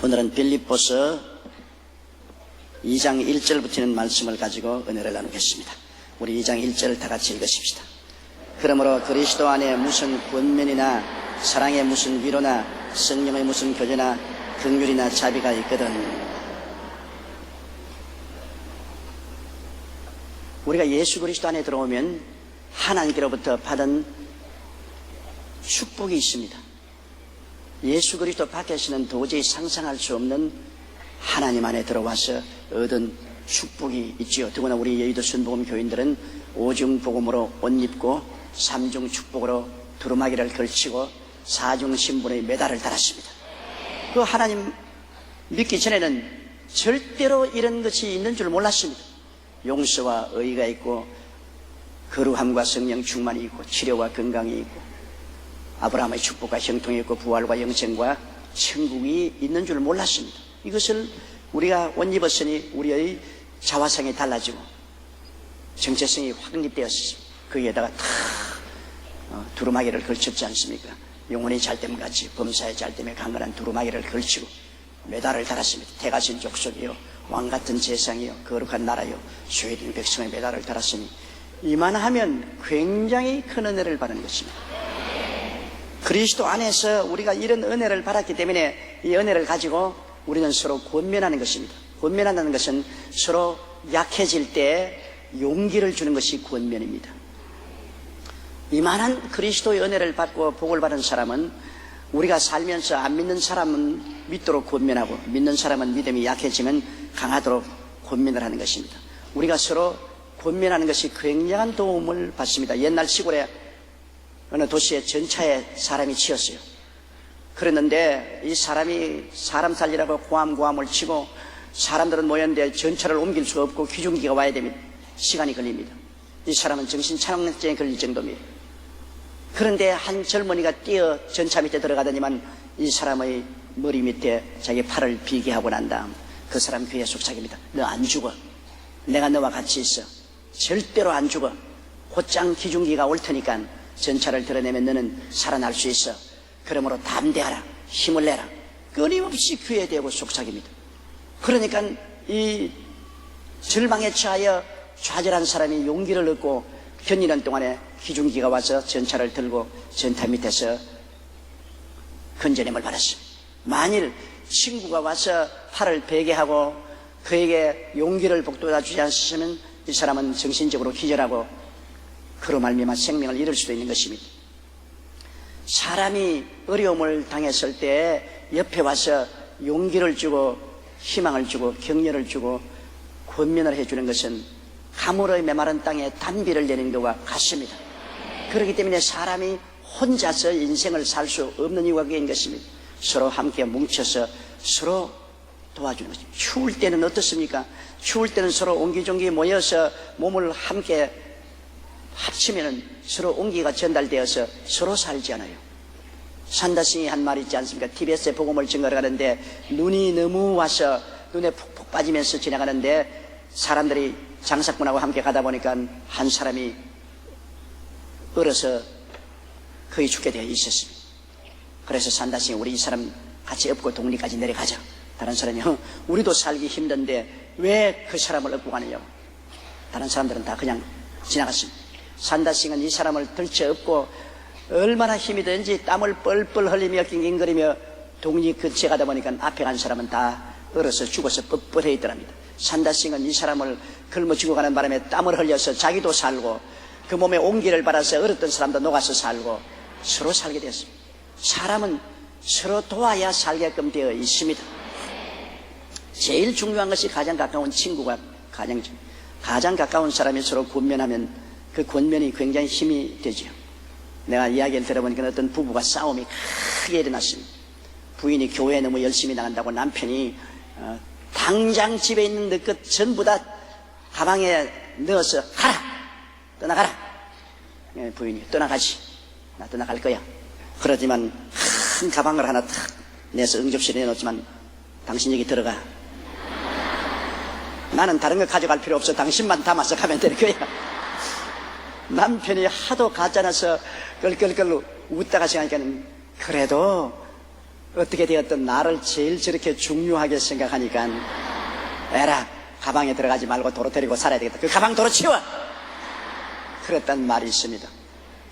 오늘은 빌립보서 2장 1절부터는 말씀을 가지고 은혜를 나누겠습니다. 우리 2장 1절을 다 같이 읽으십시다. 그러므로 그리스도 안에 무슨 권면이나 사랑의 무슨 위로나 성령의 무슨 교제나 긍휼이나 자비가 있거든. 우리가 예수 그리스도 안에 들어오면 하나님께로부터 받은 축복이 있습니다. 예수 그리스도 밖에서는 도저히 상상할 수 없는 하나님 안에 들어와서 얻은 축복이 있지요. 더구나 우리 여의도 순복음 교인들은 오중 복음으로 옷 입고 삼중 축복으로 두루마기를 걸치고 사중 신분의 메달을 달았습니다. 그 하나님 믿기 전에는 절대로 이런 것이 있는 줄 몰랐습니다. 용서와 의가 있고 거룩함과 성령 충만이 있고 치료와 건강이 있고 아브라함의 축복과 형통이 있고 부활과 영생과 천국이 있는 줄 몰랐습니다. 이것을 우리가 옷 입었으니 우리의 자화성이 달라지고 정체성이 확립되었습니다. 거기에다가 다 두루마기를 걸쳤지 않습니까? 영혼이 잘됨 같이 범사에 잘됨에 강건한 두루마기를 걸치고 메달을 달았습니다. 태가신 족속이요 왕같은 재상이요 거룩한 나라요 소외된 백성의 메달을 달았으니 이만하면 굉장히 큰 은혜를 받는 것입니다. 그리스도 안에서 우리가 이런 은혜를 받았기 때문에 이 은혜를 가지고 우리는 서로 권면하는 것입니다. 권면한다는 것은 서로 약해질 때 용기를 주는 것이 권면입니다. 이만한 그리스도의 은혜를 받고 복을 받은 사람은 우리가 살면서 안 믿는 사람은 믿도록 권면하고 믿는 사람은 믿음이 약해지면 강하도록 권면을 하는 것입니다. 우리가 서로 권면하는 것이 굉장한 도움을 받습니다. 옛날 시골에 어느 도시의 전차에 사람이 치였어요. 그랬는데 이 사람이 사람 살리라고 고함을 치고 사람들은 모였는데 전차를 옮길 수가 없고 기중기가 와야 됩니다. 시간이 걸립니다. 이 사람은 정신차량증에 걸릴 정도입니다. 그런데 한 젊은이가 뛰어 전차 밑에 들어가더니만 이 사람의 머리 밑에 자기 팔을 비게 하고 난 다음 그 사람 귀에 속삭입니다. 너 안 죽어. 내가 너와 같이 있어. 절대로 안 죽어. 곧장 기중기가 올 테니까 전차를 드러내면 너는 살아날 수 있어. 그러므로 담대하라. 힘을 내라. 끊임없이 귀에 대고 속삭입니다. 그러니까 이 절망에 처하여 좌절한 사람이 용기를 얻고 견디는 동안에 기중기가 와서 전차를 들고 전차 밑에서 건져냄을 받았습니다. 만일 친구가 와서 팔을 베게 하고 그에게 용기를 북돋아 주지 않으시면 이 사람은 정신적으로 기절하고 그로 말미암아 생명을 잃을 수도 있는 것입니다. 사람이 어려움을 당했을 때 옆에 와서 용기를 주고 희망을 주고 격려를 주고 권면을 해주는 것은 가물의 메마른 땅에 단비를 내리는 것과 같습니다. 그렇기 때문에 사람이 혼자서 인생을 살 수 없는 이유가 그인 것입니다. 서로 함께 뭉쳐서 서로 도와주는 것입니다. 추울 때는 어떻습니까? 추울 때는 서로 옹기종기 모여서 몸을 함께 합치면 서로 온기가 전달되어서 서로 살지 않아요. 산다싱이 한 말 있지 않습니까? TBS에 복음을 증거를 가는데 눈이 너무 와서 눈에 푹푹 빠지면서 지나가는데 사람들이 장사꾼하고 함께 가다 보니까 한 사람이 얼어서 거의 죽게 되어 있었습니다. 그래서 산다싱이 우리 이 사람 같이 업고 동리까지 내려가자. 다른 사람이 우리도 살기 힘든데 왜 그 사람을 업고 가느냐고. 다른 사람들은 다 그냥 지나갔습니다. 산다싱은 이 사람을 들쳐 업고 얼마나 힘이 드는지 땀을 뻘뻘 흘리며 낑낑거리며 동리 근처에 가다 보니까 앞에 간 사람은 다 얼어서 죽어서 뻣뻣해 있더랍니다. 산다싱은 이 사람을 걸머쥐고 가는 바람에 땀을 흘려서 자기도 살고 그 몸에 온기를 받아서 얼었던 사람도 녹아서 살고 서로 살게 됐습니다. 사람은 서로 도와야 살게끔 되어 있습니다. 제일 중요한 것이 가장 가까운 친구가 가장 가까운 사람이 서로 권면하면 그 권면이 굉장히 힘이 되죠. 내가 이야기를 들어보니까 어떤 부부가 싸움이 크게 일어났습니다. 부인이 교회에 너무 열심히 나간다고 남편이 당장 집에 있는 것 전부 다 가방에 넣어서 가라! 떠나가라! 부인이 떠나가지. 나 떠나갈 거야. 그러지만 큰 가방을 하나 탁 내서 응접실에 내놓지만 당신 여기 들어가. 나는 다른 거 가져갈 필요 없어. 당신만 담아서 가면 될 거야. 남편이 하도 가짜나서 끌끌끌 웃다가 생각하니까 그래도 어떻게 되었든 나를 제일 저렇게 중요하게 생각하니까 에라, 가방에 들어가지 말고 도로 데리고 살아야 되겠다. 그 가방 도로 치워! 그랬단 말이 있습니다.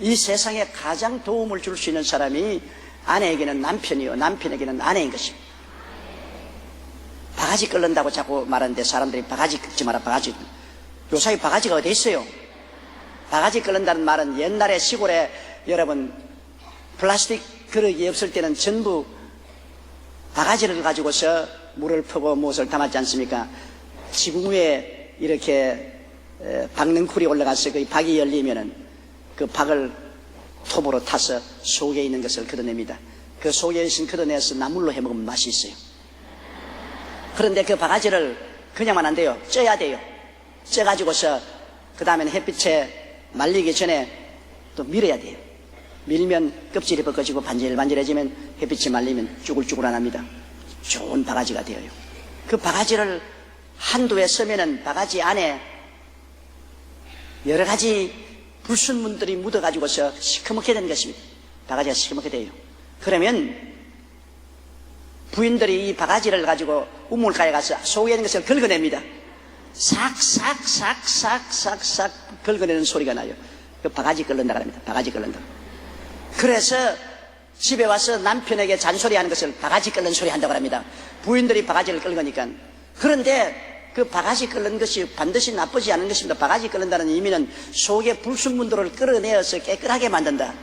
이 세상에 가장 도움을 줄 수 있는 사람이 아내에게는 남편이요, 남편에게는 아내인 것입니다. 바가지 끓는다고 자꾸 말하는데 사람들이 바가지 끓지 마라, 바가지. 요사이 바가지가 어디 있어요? 바가지 끓는다는 말은 옛날에 시골에 여러분 플라스틱 그릇이 없을 때는 전부 바가지를 가지고서 물을 퍼고 무엇을 담았지 않습니까? 지붕 위에 이렇게 박는 쿨이 올라가서 그 박이 열리면은 그 박을 톱으로 타서 속에 있는 것을 걷어냅니다. 그 속에 있는 걷어내서 나물로 해먹으면 맛이 있어요. 그런데 그 바가지를 그냥만 안 돼요. 쪄야 돼요. 쪄가지고서 그 다음에는 햇빛에 말리기 전에 또 밀어야 돼요. 밀면 껍질이 벗겨지고 반질반질해지면 햇빛이 말리면 쭈글쭈글안합니다. 좋은 바가지가 되어요. 그 바가지를 한두 해 쓰면은 바가지 안에 여러 가지 불순물들이 묻어가지고서 시커멓게 되는 것입니다. 바가지가 시커멓게 돼요. 그러면 부인들이 이 바가지를 가지고 우물가에 가서 속에 있는 것을 긁어냅니다. 싹싹싹싹싹싹 긁어내는 소리가 나요. 그 바가지 끓는다고 합니다. 바가지 끓는다. 그래서 집에 와서 남편에게 잔소리하는 것을 바가지 끓는 소리 한다고 합니다. 부인들이 바가지를 끓으니까. 그런데 그 바가지 끓는 것이 반드시 나쁘지 않은 것입니다. 바가지 끓는다는 의미는 속에 불순물들을 끌어내어서 깨끗하게 만든다.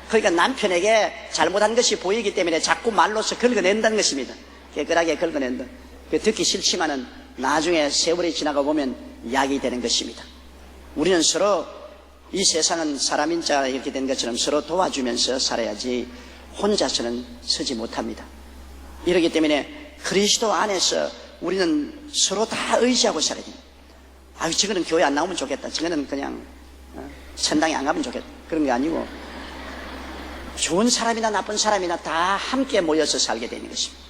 그러니까 남편에게 잘못한 것이 보이기 때문에 자꾸 말로서 긁어낸다는 것입니다. 깨끗하게 긁어낸다. 듣기 싫지만은 나중에 세월이 지나가 보면 약이 되는 것입니다. 우리는 서로 이 세상은 사람인 자 이렇게 된 것처럼 서로 도와주면서 살아야지 혼자서는 서지 못합니다. 이렇기 때문에 그리스도 안에서 우리는 서로 다 의지하고 살아야 됩니다. 아유, 저거는 교회 안 나오면 좋겠다. 저거는 그냥 천당에 안 가면 좋겠다. 그런 게 아니고 좋은 사람이나 나쁜 사람이나 다 함께 모여서 살게 되는 것입니다.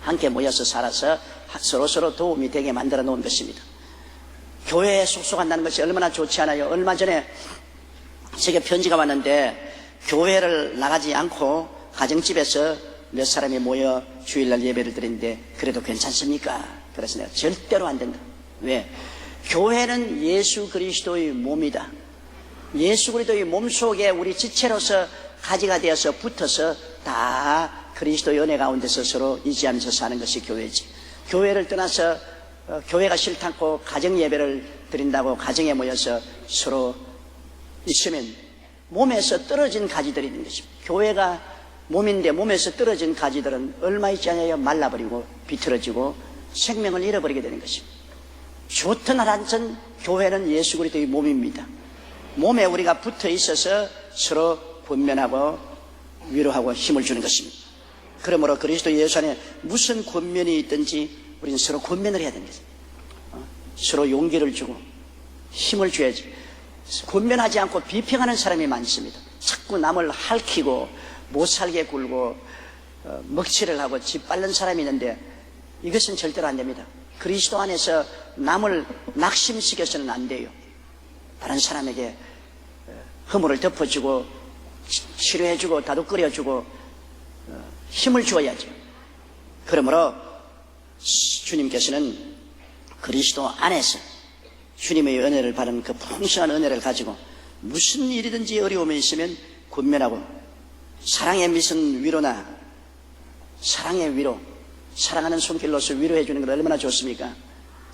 함께 모여서 살아서 서로 도움이 되게 만들어 놓은 것입니다. 교회에 속속한다는 것이 얼마나 좋지 않아요? 얼마 전에 제게 편지가 왔는데 교회를 나가지 않고 가정집에서 몇 사람이 모여 주일날 예배를 드리는데 그래도 괜찮습니까? 그래서 내가 절대로 안 된다. 왜? 교회는 예수 그리스도의 몸이다. 예수 그리스도의 몸 속에 우리 지체로서 가지가 되어서 붙어서 다 그리스도의 은혜 가운데서 서로 의지하면서 사는 것이 교회지. 교회를 떠나서 교회가 싫다고 가정 예배를 드린다고 가정에 모여서 서로 있으면 몸에서 떨어진 가지들이 있는 것입니다. 교회가 몸인데 몸에서 떨어진 가지들은 얼마 있지 않아요? 말라버리고 비틀어지고 생명을 잃어버리게 되는 것입니다. 좋든 하란전 교회는 예수 그리스도의 몸입니다. 몸에 우리가 붙어 있어서 서로 권면하고 위로하고 힘을 주는 것입니다. 그러므로 그리스도 예수 안에 무슨 권면이 있든지 우리는 서로 권면을 해야 되는 것입니다. 서로 용기를 주고 힘을 줘야지. 권면하지 않고 비평하는 사람이 많습니다. 자꾸 남을 핥히고 못 살게 굴고 먹칠을 하고 짓밟는 사람이 있는데 이것은 절대로 안 됩니다. 그리스도 안에서 남을 낙심시켜서는 안 돼요. 다른 사람에게 허물을 덮어주고 치료해주고 다독거려주고 힘을 주어야죠. 그러므로 주님께서는 그리스도 안에서 주님의 은혜를 받은 그 풍성한 은혜를 가지고 무슨 일이든지 어려움이 있으면 권면하고 사랑의 미선 위로나 사랑의 위로, 사랑하는 손길로서 위로해 주는 건 얼마나 좋습니까?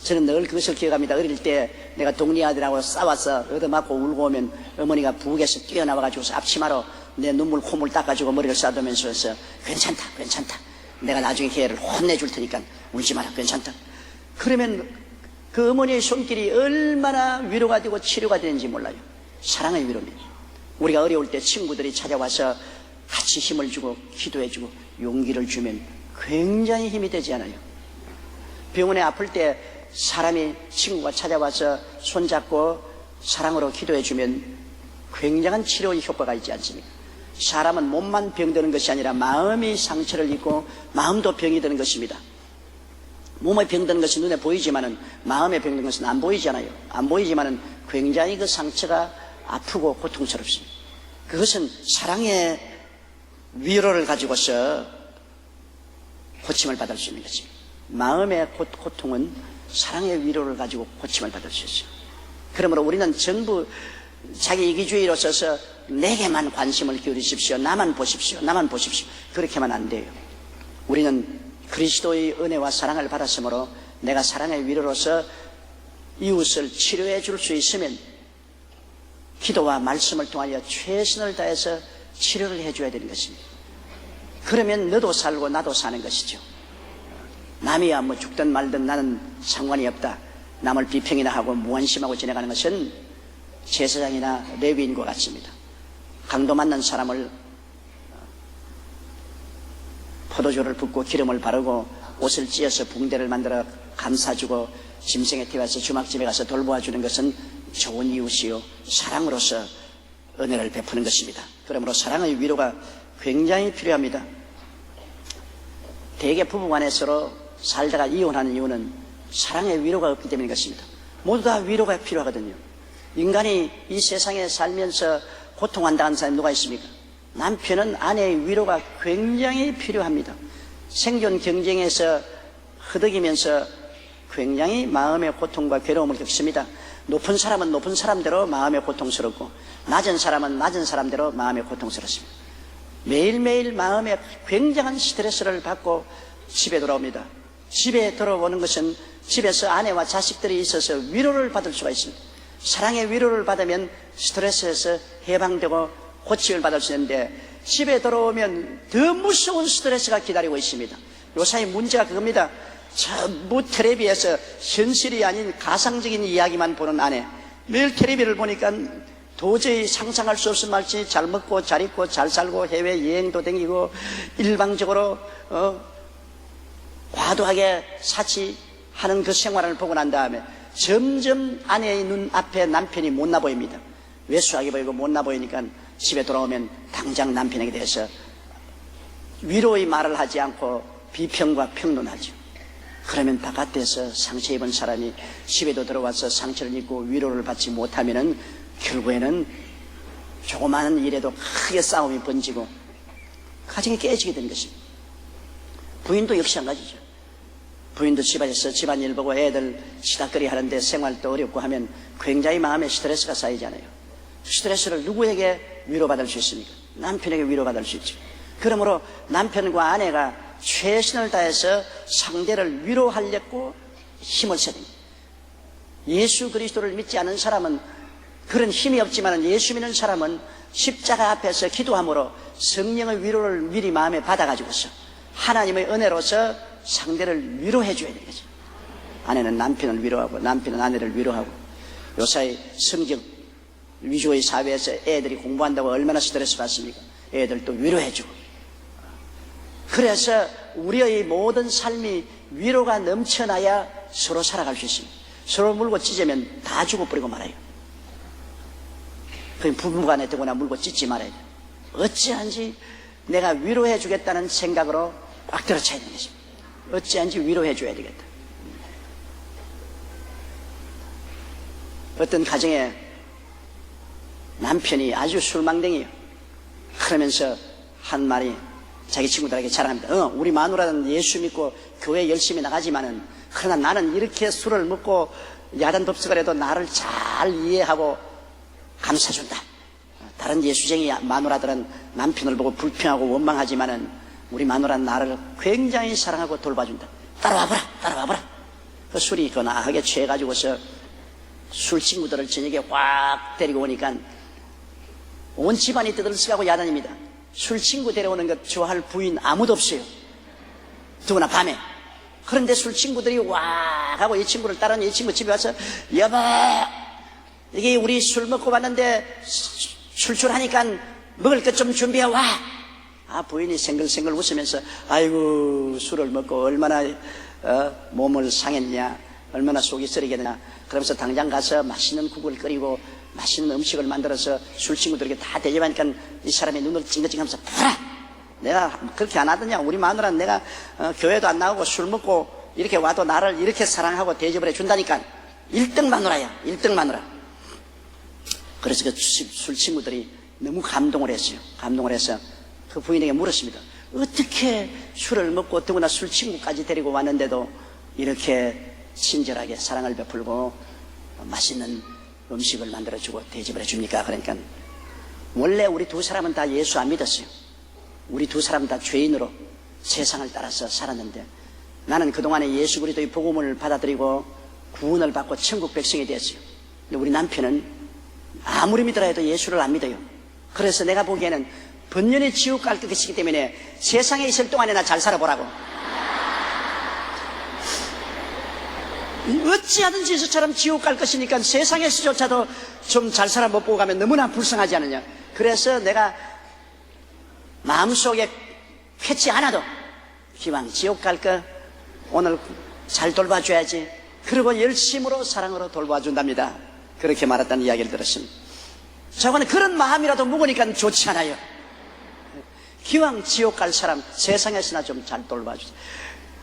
저는 늘 그것을 기억합니다. 어릴 때 내가 동네 아들하고 싸워서 얻어맞고 울고 오면 어머니가 부엌에서 뛰어나와가지고 앞치마로 내 눈물 콧물 닦아주고 머리를 싸두면서 괜찮다 괜찮다, 내가 나중에 걔를 혼내줄 테니까 울지 마라, 괜찮다. 그러면 그 어머니의 손길이 얼마나 위로가 되고 치료가 되는지 몰라요. 사랑의 위로입니다. 우리가 어려울 때 친구들이 찾아와서 같이 힘을 주고 기도해주고 용기를 주면 굉장히 힘이 되지 않아요? 병원에 아플 때 사람이 친구가 찾아와서 손잡고 사랑으로 기도해주면 굉장한 치료의 효과가 있지 않습니까? 사람은 몸만 병드는 것이 아니라 마음이 상처를 입고 마음도 병이 드는 것입니다. 몸에 병드는 것이 눈에 보이지만은 마음에 병드는 것은 안 보이잖아요. 안 보이지만은 굉장히 그 상처가 아프고 고통스럽습니다. 그것은 사랑의 위로를 가지고서 고침을 받을 수 있는 것입니다. 마음의 고통은 사랑의 위로를 가지고 고침을 받을 수 있어요. 그러므로 우리는 전부 자기 이기주의로 써서 내게만 관심을 기울이십시오. 나만 보십시오. 나만 보십시오. 그렇게만 안 돼요. 우리는 그리스도의 은혜와 사랑을 받았으므로 내가 사랑의 위로로서 이웃을 치료해 줄 수 있으면 기도와 말씀을 통하여 최선을 다해서 치료를 해줘야 되는 것입니다. 그러면 너도 살고 나도 사는 것이죠. 남이야 뭐 죽든 말든 나는 상관이 없다. 남을 비평이나 하고 무관심하고 지나가는 것은 제사장이나 레위인과 같습니다. 강도 맞는 사람을 포도주를 붓고 기름을 바르고 옷을 찧어서 붕대를 만들어 감싸주고 짐승에 태워서 주막집에 가서 돌보아주는 것은 좋은 이웃이요 사랑으로서 은혜를 베푸는 것입니다. 그러므로 사랑의 위로가 굉장히 필요합니다. 대개 부부간에 서로 살다가 이혼하는 이유는 사랑의 위로가 없기 때문인 것입니다. 모두 다 위로가 필요하거든요. 인간이 이 세상에 살면서 고통한다는 사람이 누가 있습니까? 남편은 아내의 위로가 굉장히 필요합니다. 생존 경쟁에서 허덕이면서 굉장히 마음의 고통과 괴로움을 겪습니다. 높은 사람은 높은 사람대로 마음의 고통스럽고 낮은 사람은 낮은 사람대로 마음의 고통스럽습니다. 매일매일 마음에 굉장한 스트레스를 받고 집에 돌아옵니다. 집에 돌아오는 것은 집에서 아내와 자식들이 있어서 위로를 받을 수가 있습니다. 사랑의 위로를 받으면 스트레스에서 해방되고 고침을 받을 수 있는데 집에 돌아오면 더 무서운 스트레스가 기다리고 있습니다. 요사이 문제가 그겁니다. 전부 텔레비에서 현실이 아닌 가상적인 이야기만 보는 아내. 매일 텔레비를 보니까 도저히 상상할 수 없은 말지 잘 먹고 잘 입고 잘 살고 해외여행도 다니고 일방적으로 과도하게 사치하는 그 생활을 보고 난 다음에 점점 아내의 눈앞에 남편이 못나 보입니다. 외수하게 보이고 못나 보이니까 집에 돌아오면 당장 남편에게 대해서 위로의 말을 하지 않고 비평과 평론하죠. 그러면 바깥에서 상처 입은 사람이 집에도 들어와서 상처를 입고 위로를 받지 못하면은 결국에는 조그마한 일에도 크게 싸움이 번지고 가정이 깨지게 되는 것입니다. 부인도 역시 한 가지죠. 부인도 집안에서 집안일 보고 애들 시닥거리 하는데 생활도 어렵고 하면 굉장히 마음에 스트레스가 쌓이잖아요. 스트레스를 누구에게 위로받을 수 있습니까? 남편에게 위로받을 수 있죠. 그러므로 남편과 아내가 최선을 다해서 상대를 위로하려고 힘을 써야 됩니다. 예수 그리스도를 믿지 않은 사람은 그런 힘이 없지만 예수 믿는 사람은 십자가 앞에서 기도함으로 성령의 위로를 미리 마음에 받아가지고서 하나님의 은혜로서 상대를 위로해 줘야 되는 거죠. 아내는 남편을 위로하고 남편은 아내를 위로하고 요사이 성적 위주의 사회에서 애들이 공부한다고 얼마나 스트레스 받습니까? 애들도 위로해 주고. 그래서 우리의 모든 삶이 위로가 넘쳐나야 서로 살아갈 수 있습니다. 서로 물고 찢으면 다 죽어버리고 말아요. 그럼 부부간에 되거나 물고 찢지 말아야 돼요. 어찌한지 내가 위로해 주겠다는 생각으로 꽉 들어차야 되는 것입니다. 어찌한지 위로해 줘야 되겠다. 어떤 가정에 남편이 아주 술망댕이에요. 그러면서 한 말이 자기 친구들에게 자랑합니다. 우리 마누라는 예수 믿고 교회 열심히 나가지만은 그러나 나는 이렇게 술을 먹고 야단 법석을 해도 나를 잘 이해하고 감싸준다. 다른 예수쟁이 마누라들은 남편을 보고 불평하고 원망하지만은 우리 마누라는 나를 굉장히 사랑하고 돌봐준다. 따라와보라. 그 술이 거나하게 취해가지고서 술 친구들을 저녁에 확 데리고 오니까 온 집안이 떠들썩하고 야단입니다. 술 친구 데려오는 것 좋아할 부인 아무도 없어요. 더구나 밤에. 그런데 술 친구들이 와 하고 이 친구를 따르는 이 친구 집에 와서 여보 이게 우리 술 먹고 왔는데 출출하니까 먹을 것 좀 준비해 와. 부인이 생글생글 웃으면서 아이고 술을 먹고 얼마나 몸을 상했냐 얼마나 속이 쓰리겠냐 그러면서 당장 가서 맛있는 국을 끓이고 맛있는 음식을 만들어서 술 친구들에게 다 대접하니까 이 사람이 눈을 찡긋찡하면서 봐라 내가 그렇게 안 하더냐 우리 마누라는 내가 교회도 안 나오고 술 먹고 이렇게 와도 나를 이렇게 사랑하고 대접을 해준다니까 1등 마누라야 1등 마누라. 그래서 그 술 친구들이 너무 감동을 했어요. 감동을 해서 그 부인에게 물었습니다. 어떻게 술을 먹고 더구나 술 친구까지 데리고 왔는데도 이렇게 친절하게 사랑을 베풀고 맛있는 음식을 만들어주고 대접을 해줍니까? 그러니까 원래 우리 두 사람은 다 예수 안 믿었어요. 우리 두 사람 다 죄인으로 세상을 따라서 살았는데 나는 그동안에 예수 그리스도의 복음을 받아들이고 구원을 받고 천국 백성이 되었어요. 근데 우리 남편은 아무리 믿으라 해도 예수를 안 믿어요. 그래서 내가 보기에는 번년에 지옥 갈 것이기 때문에 세상에 있을 동안에나 잘 살아보라고. 어찌하든지 저처럼 지옥 갈 것이니까 세상에서조차도 좀 잘 살아 못 보고 가면 너무나 불쌍하지 않느냐. 그래서 내가 마음속에 쾌치 않아도 기왕 지옥 갈 거 오늘 잘 돌봐줘야지. 그리고 열심으로 사랑으로 돌봐준답니다. 그렇게 말했다는 이야기를 들었습니다. 저거는 그런 마음이라도 묵으니까 좋지 않아요. 기왕 지옥 갈 사람 세상에서나 좀 잘 돌봐주세요.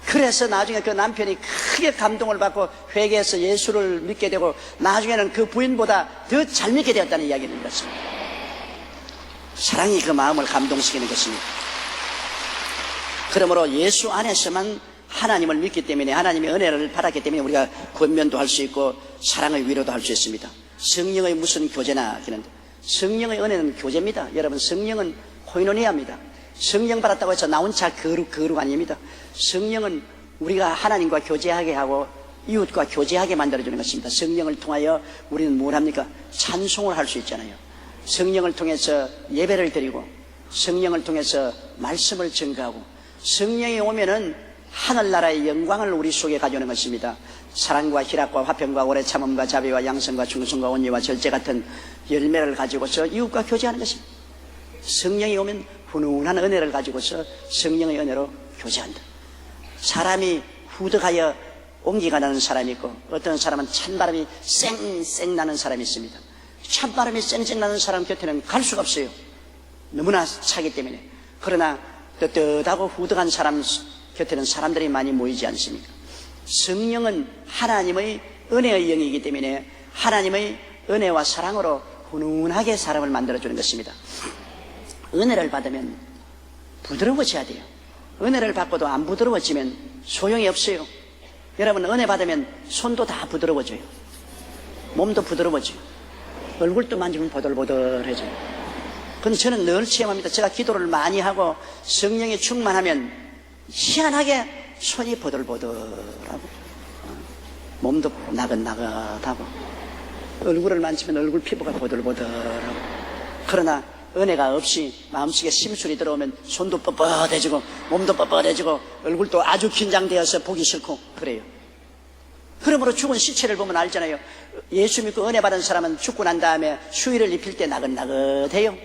그래서 나중에 그 남편이 크게 감동을 받고 회개해서 예수를 믿게 되고 나중에는 그 부인보다 더 잘 믿게 되었다는 이야기를 들었습니다. 사랑이 그 마음을 감동시키는 것입니다. 그러므로 예수 안에서만 하나님을 믿기 때문에 하나님의 은혜를 받았기 때문에 우리가 권면도 할 수 있고 사랑의 위로도 할 수 있습니다. 성령의 무슨 교제나 하는데 성령의 은혜는 교제입니다. 여러분 성령은 코이노니아입니다. 성령 받았다고 해서 나 혼자 거룩 아닙니다. 성령은 우리가 하나님과 교제하게 하고 이웃과 교제하게 만들어주는 것입니다. 성령을 통하여 우리는 뭘 합니까? 찬송을 할 수 있잖아요. 성령을 통해서 예배를 드리고 성령을 통해서 말씀을 증거하고 성령이 오면은 하늘나라의 영광을 우리 속에 가져오는 것입니다. 사랑과 희락과 화평과 오래 참음과 자비와 양성과 충성과 온유와 절제 같은 열매를 가지고서 이웃과 교제하는 것입니다. 성령이 오면 훈훈한 은혜를 가지고서 성령의 은혜로 교제한다. 사람이 후덕하여 온기가 나는 사람이 있고 어떤 사람은 찬바람이 쌩쌩 나는 사람이 있습니다. 찬바람이 쌩쌩 나는 사람 곁에는 갈 수가 없어요. 너무나 차기 때문에. 그러나 뜨뜻하고 후덕한 사람 곁에는 사람들이 많이 모이지 않습니까? 성령은 하나님의 은혜의 영이기 때문에 하나님의 은혜와 사랑으로 훈훈하게 사람을 만들어주는 것입니다. 은혜를 받으면 부드러워져야 돼요. 은혜를 받고도 안 부드러워지면 소용이 없어요. 여러분 은혜 받으면 손도 다 부드러워져요. 몸도 부드러워져요. 얼굴도 만지면 보들보들해져요. 근데 저는 늘 체험합니다. 제가 기도를 많이 하고 성령이 충만하면 희한하게 손이 보들보들하고 몸도 나긋나긋하고 얼굴을 만지면 얼굴 피부가 보들보들하고 그러나 은혜가 없이 마음속에 심술이 들어오면 손도 뻣뻣해지고 몸도 뻣뻣해지고 얼굴도 아주 긴장되어서 보기 싫고 그래요. 그러므로 죽은 시체를 보면 알잖아요. 예수 믿고 은혜 받은 사람은 죽고 난 다음에 수의를 입힐 때 나긋나긋해요.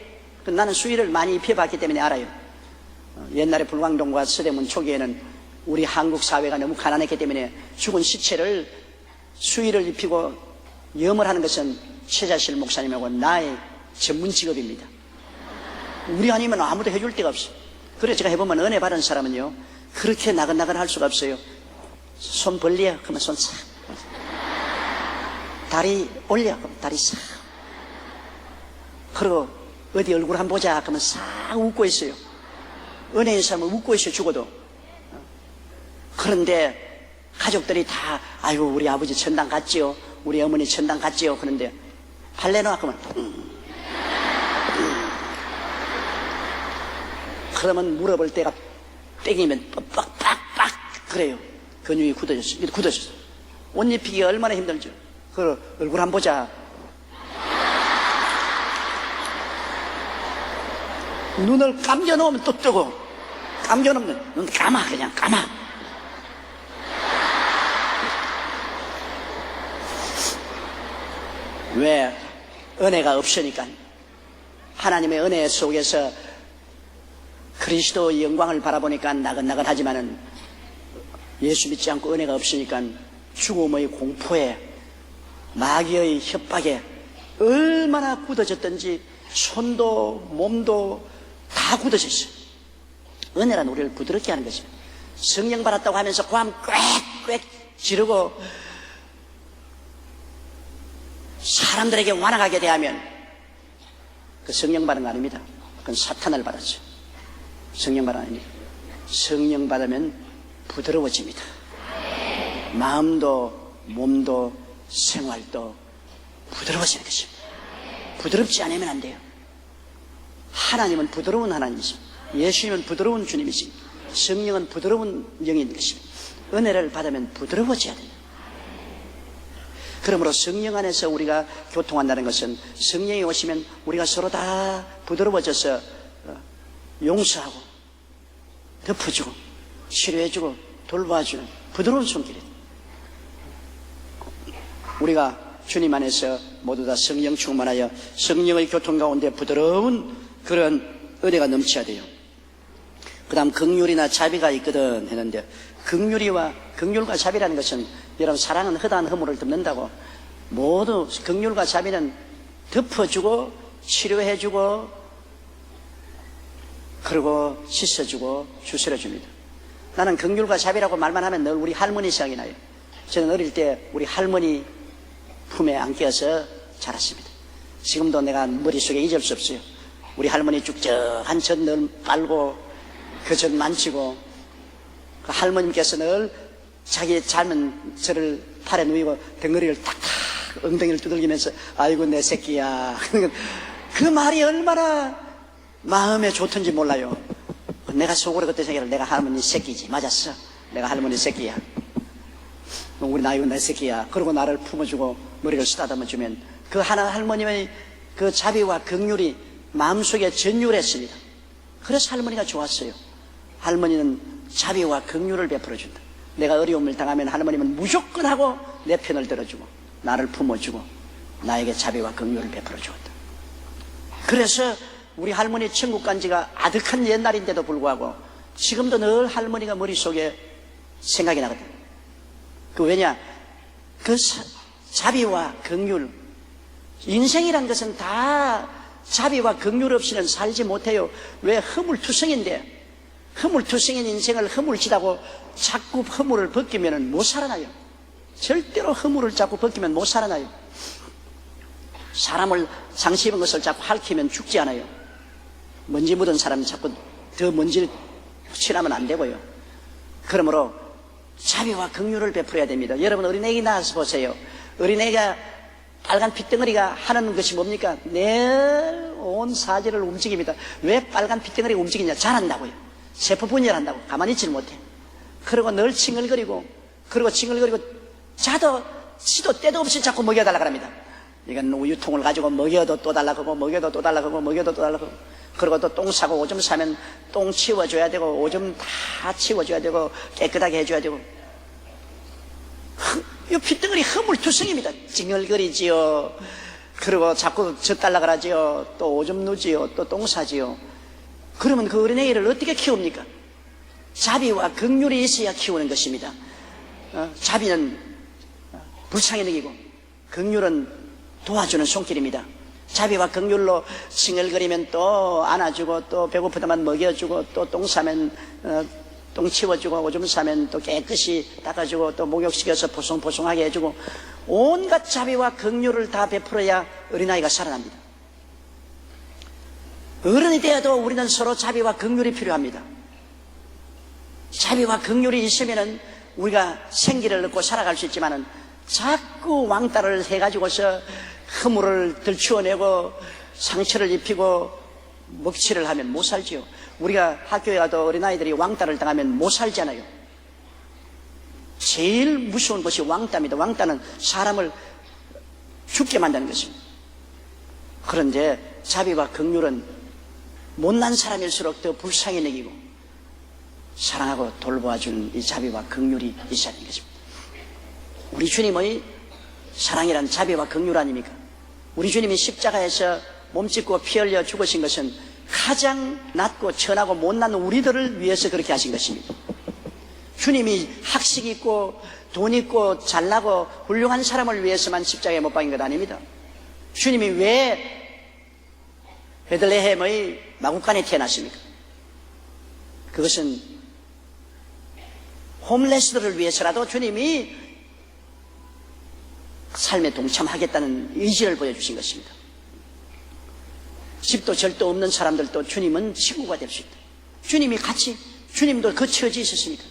나는 수의를 많이 입혀봤기 때문에 알아요. 옛날에 불광동과 서대문 초기에는 우리 한국 사회가 너무 가난했기 때문에 죽은 시체를 수의를 입히고 염을 하는 것은 최자실 목사님하고 나의 전문 직업입니다. 우리 아니면 아무도 해줄 데가 없어요. 그래서 제가 해보면 은혜 받은 사람은요 그렇게 나긋나긋 할 수가 없어요. 손 벌려 그러면 손 싹, 다리 올려 그러면 다리 싹, 그리고 어디 얼굴 한번 보자 그러면 싹 웃고 있어요. 은혜인 사람은 웃고 있어요. 죽어도. 그런데 가족들이 다 아이고 우리 아버지 천당 갔지요, 우리 어머니 천당 갔지요. 그런데 할래나 그러면 그러면 물어볼 때가 땡기면 빡빡빡 그래요. 근육이 굳어졌어요. 옷 입히기가 얼마나 힘들죠. 그 얼굴 한번 보자. 눈을 감겨놓으면 또 뜨고 감겨놓으면 눈 감아 그냥 감아. 왜? 은혜가 없으니까. 하나님의 은혜 속에서 그리스도의 영광을 바라보니까 나긋나긋하지만은 예수 믿지 않고 은혜가 없으니까 죽음의 공포에 마귀의 협박에 얼마나 굳어졌던지 손도 몸도 다 굳어져 있어요. 은혜란 우리를 부드럽게 하는 것입니다. 성령 받았다고 하면서 고함 꽥꽥 지르고 사람들에게 완악하게 대하면 그 성령 받은 거 아닙니다. 그건 사탄을 받았죠. 성령 받은 거 아닙니다. 성령 받으면 부드러워집니다. 마음도 몸도 생활도 부드러워지는 것입니다. 부드럽지 않으면 안 돼요. 하나님은 부드러운 하나님이십니다. 예수님은 부드러운 주님이십니다. 성령은 부드러운 영인 것입니다. 은혜를 받으면 부드러워져야 됩니다. 그러므로 성령 안에서 우리가 교통한다는 것은 성령이 오시면 우리가 서로 다 부드러워져서 용서하고 덮어주고 치료해주고 돌봐주는 부드러운 손길이에요. 우리가 주님 안에서 모두 다 성령 충만하여 성령의 교통 가운데 부드러운 그런 은혜가 넘쳐야 돼요. 그 다음 긍휼이나 자비가 있거든 했는데, 긍휼과 자비라는 것은 여러분, 사랑은 허다한 허물을 덮는다고. 모두 긍휼과 자비는 덮어주고 치료해주고 그리고 씻어주고 주스려줍니다. 나는 긍휼과 자비라고 말만 하면 늘 우리 할머니 생각이 나요. 저는 어릴 때 우리 할머니 품에 안겨서 자랐습니다. 지금도 내가 머릿속에 잊을 수 없어요. 우리 할머니 쭉쭉한 젖 늘 빨고 그 젖 만지고, 그 할머님께서 늘 자기 젊은 저를 팔에 누이고 덩어리를 탁탁 엉덩이를 두들기면서 아이고 내 새끼야. 그 말이 얼마나 마음에 좋던지 몰라요. 내가 속으로 그때 생각을, 내가 할머니 새끼지. 맞았어. 내가 할머니 새끼야. 우리 아이고 내 새끼야. 그러고 나를 품어주고 머리를 쓰다듬어 주면 그 하나 할머님의 그 자비와 긍휼이 마음속에 전율했습니다. 그래서 할머니가 좋았어요. 할머니는 자비와 긍휼을 베풀어준다. 내가 어려움을 당하면 할머니는 무조건 하고 내 편을 들어주고 나를 품어주고 나에게 자비와 긍휼을 베풀어 주었다. 그래서 우리 할머니 천국 간 지가 아득한 옛날인데도 불구하고 지금도 늘 할머니가 머릿속에 생각이 나거든. 그 왜냐? 그 자비와 긍휼, 인생이란 것은 다 자비와 긍휼 없이는 살지 못해요. 왜? 허물투성인데, 허물투성인 인생을 허물지다고 자꾸 허물을 벗기면 못 살아나요. 절대로 허물을 자꾸 벗기면 못 살아나요. 사람을 상시 입은 것을 자꾸 핥히면 죽지 않아요. 먼지 묻은 사람이 자꾸 더 먼지를 칠하면 안 되고요. 그러므로 자비와 긍휼을 베풀어야 됩니다. 여러분, 어린애기 낳아서 보세요. 어린애가 빨간 핏덩어리가 하는 것이 뭡니까? 내 온 사지를 움직입니다. 왜 빨간 핏덩어리가 움직이냐? 잘한다고요. 세포 분열한다고. 가만히 있지를 못해. 그리고 늘 칭얼거리고, 그리고 칭얼거리고 지도 때도 없이 자꾸 먹여달라고 합니다. 이건 우유통을 가지고 먹여도 또 달라고 하고, 먹여도 또 달라고 하고, 먹여도 또 달라고 하고. 그리고 또 똥 싸고 오줌 싸면 똥 치워줘야 되고, 오줌 다 치워줘야 되고, 깨끗하게 해줘야 되고. 이 핏덩어리 허물투성입니다. 찡얼거리지요. 그리고 자꾸 젖 달라 그러지요. 또 오줌 누지요. 또 똥 싸지요. 그러면 그 어린애를 어떻게 키웁니까? 자비와 긍휼이 있어야 키우는 것입니다. 자비는 불쌍히 여기고 긍휼은 도와주는 손길입니다. 자비와 긍휼로 칭얼거리면 또 안아주고, 또 배고프다만 먹여주고, 또 똥 싸면 똥 치워주고, 오줌 싸면 또 깨끗이 닦아주고, 또 목욕시켜서 보송보송하게 해주고, 온갖 자비와 긍휼을 다 베풀어야 어린아이가 살아납니다. 어른이 되어도 우리는 서로 자비와 긍휼이 필요합니다. 자비와 긍휼이 있으면은 우리가 생기를 얻고 살아갈 수 있지만은 자꾸 왕따를 해가지고서 허물을 들추어내고 상처를 입히고 먹칠을 하면 못 살지요. 우리가 학교에 가도 어린아이들이 왕따를 당하면 못 살잖아요. 제일 무서운 것이 왕따입니다. 왕따는 사람을 죽게 만드는 것입니다. 그런데 자비와 긍휼은 못난 사람일수록 더 불쌍히 여기고 사랑하고 돌보아주는 이 자비와 긍휼이 있어야 하는 것입니다. 우리 주님의 사랑이란 자비와 긍휼 아닙니까? 우리 주님이 십자가에서 몸짓고 피 흘려 죽으신 것은 가장 낮고 천하고 못난 우리들을 위해서 그렇게 하신 것입니다. 주님이 학식 있고 돈 있고 잘나고 훌륭한 사람을 위해서만 십자가에 못 박인 것 아닙니다. 주님이 왜 베들레헴의 마구간에 태어났습니까? 그것은 홈레스들을 위해서라도 주님이 삶에 동참하겠다는 의지를 보여주신 것입니다. 집도 절도 없는 사람들도 주님은 친구가 될 수 있다. 주님이 같이 주님도 그 처지에 있었습니다.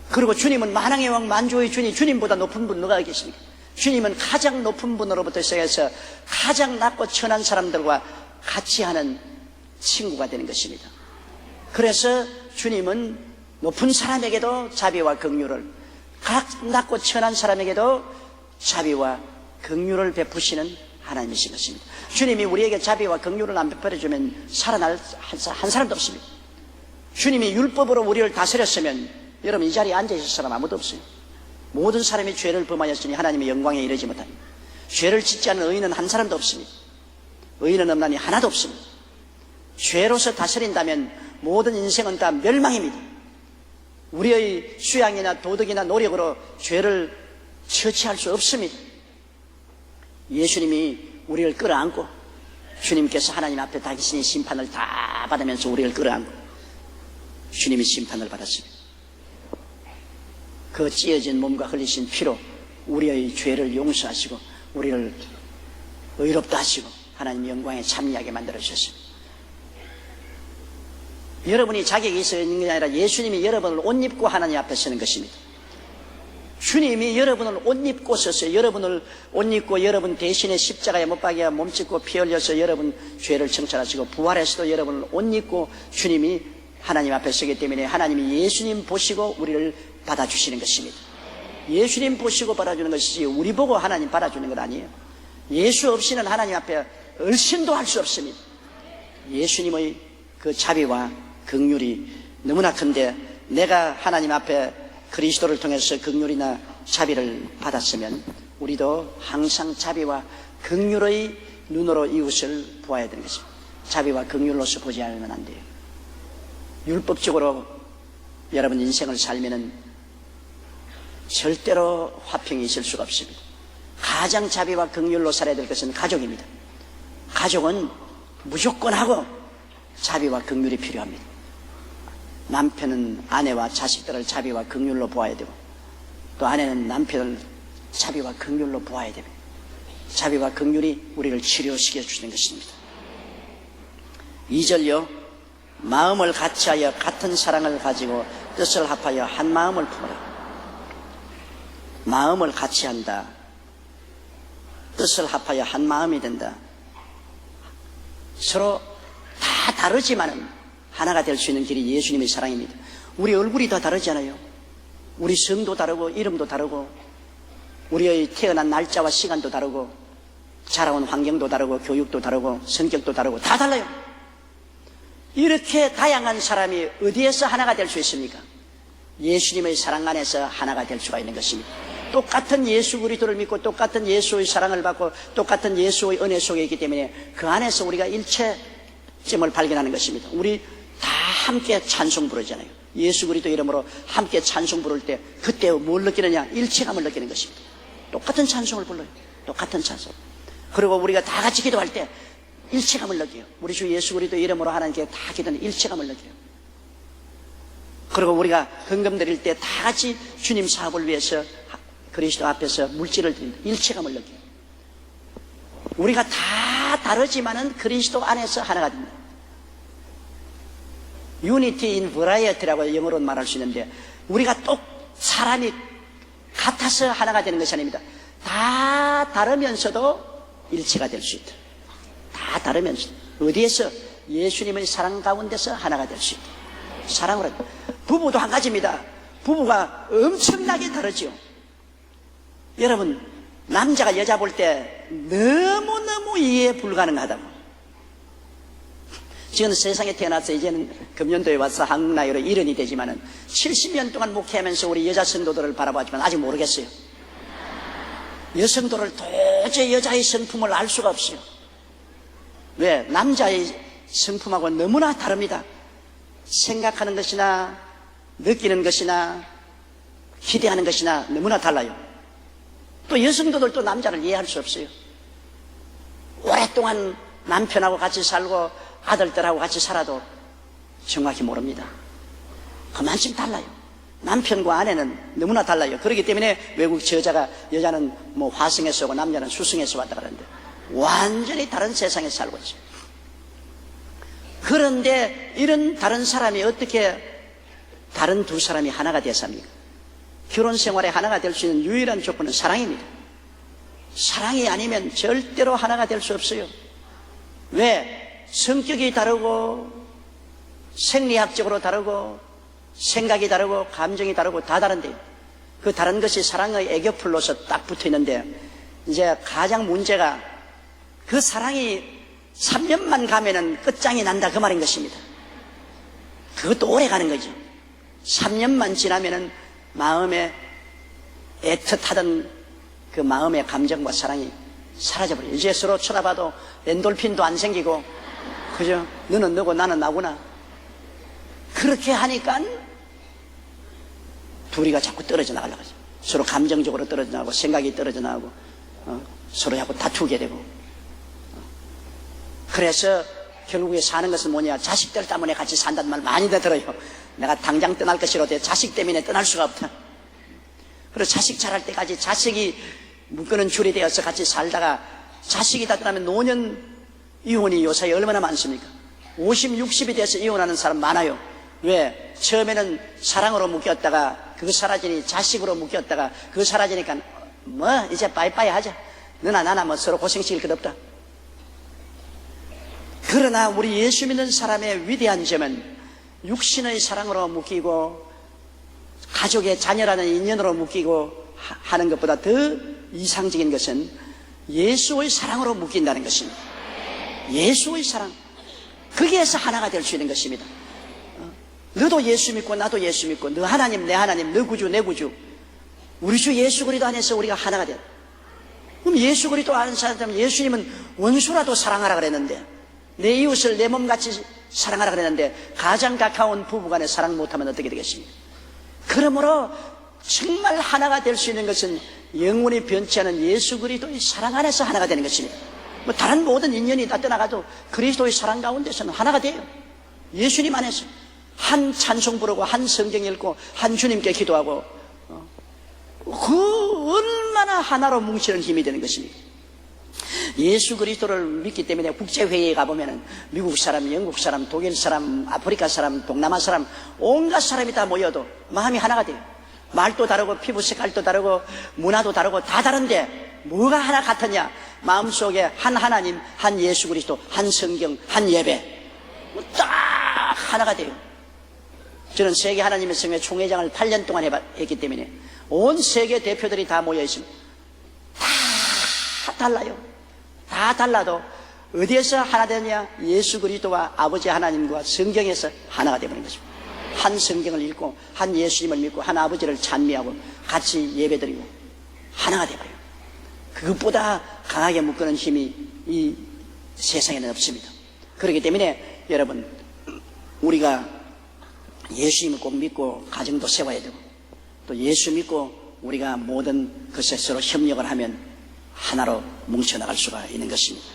그리고 주님은 만왕의 왕 만주의 주님, 주님보다 높은 분 누가 계십니까? 주님은 가장 높은 분으로부터 시작해서 가장 낮고 천한 사람들과 같이 하는 친구가 되는 것입니다. 그래서 주님은 높은 사람에게도 자비와 긍휼을, 낮고 천한 사람에게도 자비와 긍휼을 베푸시는 하나님이신 것입니다. 주님이 우리에게 자비와 긍휼을 안 베풀어주면 살아날 한 사람도 없습니다. 주님이 율법으로 우리를 다스렸으면 여러분 이 자리에 앉아있을 사람 아무도 없어요. 모든 사람이 죄를 범하였으니 하나님의 영광에 이르지 못합니다. 죄를 짓지 않은 의인은 한 사람도 없습니다. 의인은 없나니 하나도 없습니다. 죄로서 다스린다면 모든 인생은 다 멸망입니다. 우리의 수양이나 도덕이나 노력으로 죄를 처치할 수 없습니다. 예수님이 우리를 끌어안고 주님께서 하나님 앞에 당신이 심판을 다 받으면서 우리를 끌어안고 주님이 심판을 받았습니다. 그 찢어진 몸과 흘리신 피로 우리의 죄를 용서하시고 우리를 의롭다 하시고 하나님 영광에 참여하게 만들어주셨습니다. 여러분이 자격이 있어 있는 게 아니라 예수님이 여러분을 옷 입고 하나님 앞에 서는 것입니다. 주님이 여러분을 옷 입고 서서 여러분을 옷 입고 여러분 대신에 십자가에 못 박여 몸짓고 피 흘려서 여러분 죄를 청천하시고 부활해서도 여러분을 옷 입고 주님이 하나님 앞에 서기 때문에 하나님이 예수님 보시고 우리를 받아주시는 것입니다. 예수님 보시고 받아주는 것이지 우리 보고 하나님 받아주는 것 아니에요. 예수 없이는 하나님 앞에 얼씬도 할 수 없습니다. 예수님의 그 자비와 긍휼이 너무나 큰데 내가 하나님 앞에 그리스도를 통해서 긍휼이나 자비를 받았으면 우리도 항상 자비와 긍휼의 눈으로 이웃을 보아야 되는 것입니다. 자비와 긍휼로서 보지 않으면 안 돼요. 율법적으로 여러분 인생을 살면은 절대로 화평이 있을 수가 없습니다. 가장 자비와 긍휼로 살아야 될 것은 가족입니다. 가족은 무조건 하고 자비와 긍휼이 필요합니다. 남편은 아내와 자식들을 자비와 긍휼로 보아야 되고 또 아내는 남편을 자비와 긍휼로 보아야 됩니다. 자비와 긍휼이 우리를 치료시켜 주시는 것입니다. 2절요. 마음을 같이하여 같은 사랑을 가지고 뜻을 합하여 한 마음을 품으라. 마음을 같이한다. 뜻을 합하여 한 마음이 된다. 서로 다 다르지만은 하나가 될 수 있는 길이 예수님의 사랑입니다. 우리 얼굴이 다 다르잖아요. 우리 성도 다르고 이름도 다르고 우리의 태어난 날짜와 시간도 다르고 자라온 환경도 다르고 교육도 다르고 성격도 다르고 다 달라요. 이렇게 다양한 사람이 어디에서 하나가 될 수 있습니까? 예수님의 사랑 안에서 하나가 될 수가 있는 것입니다. 똑같은 예수 그리스도를 믿고 똑같은 예수의 사랑을 받고 똑같은 예수의 은혜 속에 있기 때문에 그 안에서 우리가 일체점을 발견하는 것입니다. 우리 다 함께 찬송 부르잖아요. 예수 그리스도 이름으로 함께 찬송 부를 때 그때 뭘 느끼느냐? 일체감을 느끼는 것입니다. 똑같은 찬송을 불러요. 똑같은 찬송. 그리고 우리가 다 같이 기도할 때 일체감을 느껴요. 우리 주 예수 그리스도 이름으로 하나님께 다 기도하는 일체감을 느껴요. 그리고 우리가 헌금 드릴 때 다 같이 주님 사업을 위해서 그리스도 앞에서 물질을 드린다. 일체감을 느껴요. 우리가 다 다르지만은 그리스도 안에서 하나가 된다. Unity in variety라고 영어로 말할 수 있는데 우리가 사람이 같아서 하나가 되는 것이 아닙니다. 다 다르면서도 일체가 될 수 있다. 다 다르면서 어디에서? 예수님의 사랑 가운데서 하나가 될 수 있다. 사랑으로. 부부도 한 가지입니다. 부부가 엄청나게 다르죠. 여러분 남자가 여자 볼 때 너무너무 이해 불가능하다고. 지금 세상에 태어나서 이제는 금년도에 와서 한국 나이로 70이 되지만은 70년 동안 목회하면서 우리 여자 성도들을 바라봤지만 아직 모르겠어요. 여성도를 도저히 여자의 성품을 알 수가 없어요. 왜? 남자의 성품하고 너무나 다릅니다. 생각하는 것이나 느끼는 것이나 기대하는 것이나 너무나 달라요. 또 여성도들도 남자를 이해할 수 없어요. 오랫동안 남편하고 같이 살고 아들들하고 같이 살아도 정확히 모릅니다. 그만큼 달라요. 남편과 아내는 너무나 달라요. 그렇기 때문에 외국 여자는 뭐 화성에서 오고 남자는 수성에서 왔다 그러는데 완전히 다른 세상에 살고 있어요. 그런데 이런 다른 사람이 어떻게 다른 두 사람이 하나가 됐습니까? 결혼 생활에 하나가 될 수 있는 유일한 조건은 사랑입니다. 사랑이 아니면 절대로 하나가 될 수 없어요. 왜? 성격이 다르고 생리학적으로 다르고 생각이 다르고 감정이 다르고 다 다른데 그 다른 것이 사랑의 애교풀로서 딱 붙어 있는데 이제 가장 문제가 그 사랑이 3년만 가면은 끝장이 난다 그 말인 것입니다. 그것도 오래 가는 거죠. 3년만 지나면은 마음에 애틋하던 그 마음의 감정과 사랑이 사라져버려요. 이제 서로 쳐다봐도 엔돌핀도 안 생기고, 그죠? 너는 너고 나는 나구나. 그렇게 하니까 둘이가 자꾸 떨어져 나가려고 하죠. 서로 감정적으로 떨어져 나가고, 생각이 떨어져 나가고, 서로 자꾸 다투게 되고. 그래서 결국에 사는 것은 뭐냐? 자식들 때문에 같이 산다는 말 많이 들어요. 내가 당장 떠날 것이로되 자식 때문에 떠날 수가 없다. 그래서 자식 자랄 때까지 자식이 묶는 줄이 되어서 같이 살다가 자식이 다 떠나면 노년 이혼이 요사이에 얼마나 많습니까? 50, 60이 돼서 이혼하는 사람 많아요. 왜? 처음에는 사랑으로 묶였다가 그거 사라지니 자식으로 묶였다가 그거 사라지니까 뭐 이제 빠이빠이 하자. 너나 나나 뭐 서로 고생시킬 것 없다. 그러나 우리 예수 믿는 사람의 위대한 점은 육신의 사랑으로 묶이고 가족의 자녀라는 인연으로 묶이고 하는 것보다 더 이상적인 것은 예수의 사랑으로 묶인다는 것입니다. 예수의 사랑. 거기에서 하나가 될 수 있는 것입니다. 너도 예수 믿고 나도 예수 믿고 너 하나님 내 하나님 너 구주 내 구주 우리 주 예수 그리스도 안에서 우리가 하나가 돼. 그럼 예수 그리스도 아는 사람 예수님은 원수라도 사랑하라 그랬는데 내 이웃을 내 몸같이 사랑하라 그랬는데 가장 가까운 부부간에 사랑 못하면 어떻게 되겠습니까? 그러므로 정말 하나가 될 수 있는 것은 영원히 변치 않은 예수 그리스도의 사랑 안에서 하나가 되는 것입니다. 뭐 다른 모든 인연이 다 떠나가도 그리스도의 사랑 가운데서는 하나가 돼요. 예수님 안에서 한 찬송 부르고 한 성경 읽고 한 주님께 기도하고 그 얼마나 하나로 뭉치는 힘이 되는 것입니다. 예수 그리스도를 믿기 때문에 국제회의에 가보면 미국 사람, 영국 사람, 독일 사람, 아프리카 사람, 동남아 사람 온갖 사람이 다 모여도 마음이 하나가 돼요. 말도 다르고 피부 색깔도 다르고 문화도 다르고 다 다른데 뭐가 하나 같았냐? 마음속에 한 하나님, 한 예수 그리스도, 한 성경, 한 예배 딱 하나가 돼요. 저는 세계 하나님의 성회 총회장을 8년 동안 했기 때문에 온 세계 대표들이 다 모여 있습니다. 다 달라요. 다 달라도 어디에서 하나 되느냐? 예수 그리스도와 아버지 하나님과 성경에서 하나가 되버린 것입니다. 한 성경을 읽고 한 예수님을 믿고 한 아버지를 찬미하고 같이 예배드리고 하나가 되버려요. 그것보다 강하게 묶는 힘이 이 세상에는 없습니다. 그렇기 때문에 여러분 우리가 예수님을 꼭 믿고 가정도 세워야 되고 또 예수 믿고 우리가 모든 것에 서로 협력을 하면 하나로 뭉쳐나갈 수가 있는 것입니다.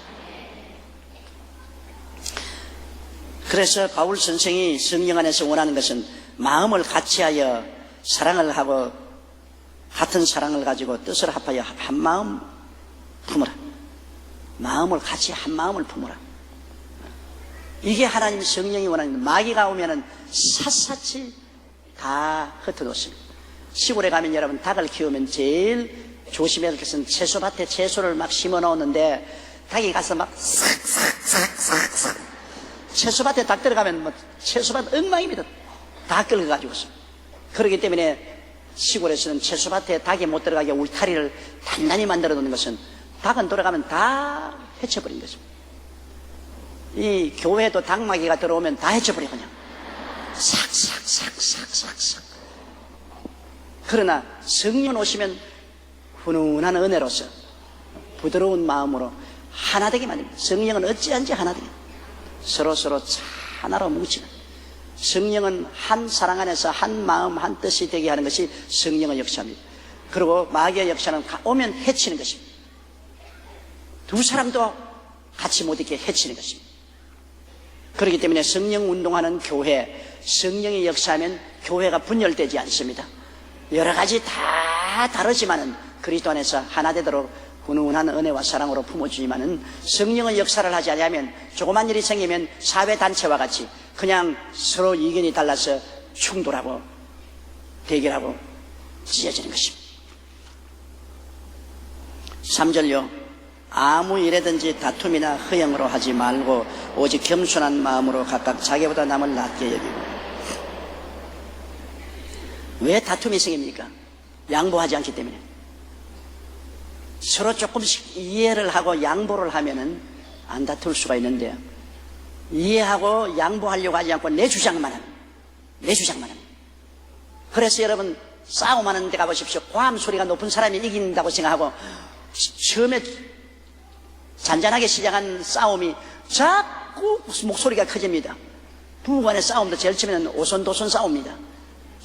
그래서 바울 선생이 성령 안에서 원하는 것은 마음을 같이하여 사랑을 하고 같은 사랑을 가지고 뜻을 합하여 한 마음 품으라. 마음을 같이 한 마음을 품으라. 이게 하나님 성령이 원하는 마귀가 오면은 샅샅이 다 흩어놓습니다. 시골에 가면 여러분 닭을 키우면 제일 조심해야 될 것은 채소밭에 채소를 막 심어 놓았는데 닭이 가서 막 싹싹싹싹싹 채소밭에 닭 들어가면 뭐 채소밭 엉망입니다. 다 끌어가지고 있습니다. 그렇기 때문에 시골에서는 채소밭에 닭이 못 들어가게 울타리를 단단히 만들어 놓는 것은 닭은 들어가면 다 해쳐버린 것입니다. 이 교회도 닭마귀가 들어오면 다 해쳐버려 그냥 싹싹싹싹싹싹. 그러나 성령 오시면 훈훈한 은혜로서 부드러운 마음으로 하나 되게 만듭니다. 성령은 어찌한지 하나 되게 서로 하나로 뭉치는 성령은 한 사랑 안에서 한 마음 한 뜻이 되게 하는 것이 성령의 역사입니다. 그리고 마귀의 역사는 오면 해치는 것입니다. 두 사람도 같이 못 있게 해치는 것입니다. 그렇기 때문에 성령 운동하는 교회, 성령이 역사하면 교회가 분열되지 않습니다. 여러 가지 다 다르지만은 그리스도 안에서 하나 되도록 훈훈한 은혜와 사랑으로 품어주지만은 성령의 역사를 하지 않으면 조그만 일이 생기면 사회단체와 같이 그냥 서로 의견이 달라서 충돌하고 대결하고 찢어지는 것입니다. 3절요. 아무 일에든지 다툼이나 허영으로 하지 말고 오직 겸손한 마음으로 각각 자기보다 남을 낮게 여기고. 왜 다툼이 생깁니까? 양보하지 않기 때문에. 서로 조금씩 이해를 하고 양보를 하면은 안 다툴 수가 있는데, 이해하고 양보하려고 하지 않고 내 주장만 하는. 그래서 여러분 싸움하는 데 가보십시오. 고함 소리가 높은 사람이 이긴다고 생각하고 처음에 잔잔하게 시작한 싸움이 자꾸 목소리가 커집니다. 부부간의 싸움도 제일 처음에는 오손도손 싸웁니다.